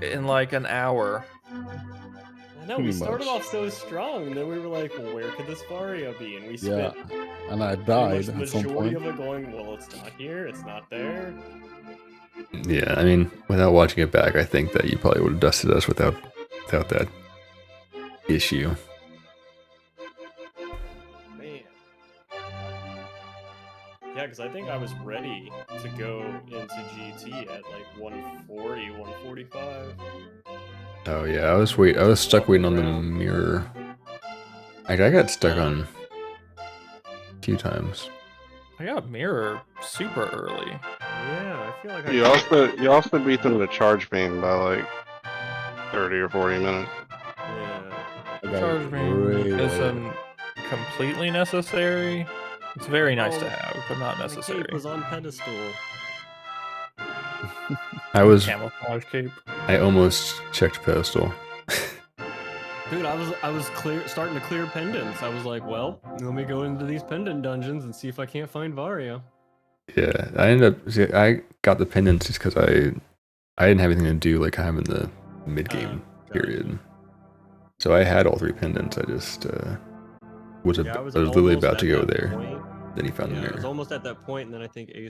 Speaker 6: in like an hour.
Speaker 5: I know, we
Speaker 4: Pretty
Speaker 5: started
Speaker 4: much.
Speaker 5: off so strong, and then we were like, well, where could this Vario be? And we
Speaker 4: Yeah.
Speaker 5: spent
Speaker 4: And I
Speaker 5: pretty
Speaker 4: died
Speaker 5: much the
Speaker 4: at some
Speaker 5: majority
Speaker 4: point.
Speaker 5: of it going, well, it's not here, it's not there.
Speaker 3: Yeah, I mean, without watching it back, I think that you probably would have dusted us without that issue.
Speaker 5: Man. Yeah, because I think I was ready to go into GT at like 140, 145.
Speaker 3: Oh yeah, I was stuck waiting on the mirror. I got stuck on a few times.
Speaker 6: I got mirror super early.
Speaker 5: Yeah, I feel like I
Speaker 1: You also beat them to charge beam by like 30 or 40 minutes.
Speaker 5: Yeah.
Speaker 4: I got
Speaker 6: Charge
Speaker 4: it
Speaker 6: beam
Speaker 4: way later.
Speaker 6: isn't completely necessary. It's very nice to
Speaker 5: Oh,
Speaker 6: have, but not
Speaker 5: My
Speaker 6: necessary.
Speaker 5: cape was on pedestal.
Speaker 6: Camouflage cape.
Speaker 3: I almost checked pedestal.
Speaker 5: Dude, I was starting to clear pendants. I was like, well, let me go into these pendant dungeons and see if I can't find Vario.
Speaker 3: Yeah, I got the pendants just because I didn't have anything to do like I'm in the mid game
Speaker 5: Got it.
Speaker 3: period. So I had all 3 pendants. I just was
Speaker 5: Yeah,
Speaker 3: I was literally
Speaker 5: almost
Speaker 3: about
Speaker 5: at
Speaker 3: to go
Speaker 5: that
Speaker 3: there.
Speaker 5: point.
Speaker 3: Then he found the
Speaker 5: Yeah, I was
Speaker 3: mirror.
Speaker 5: almost at that point, and then I think Ace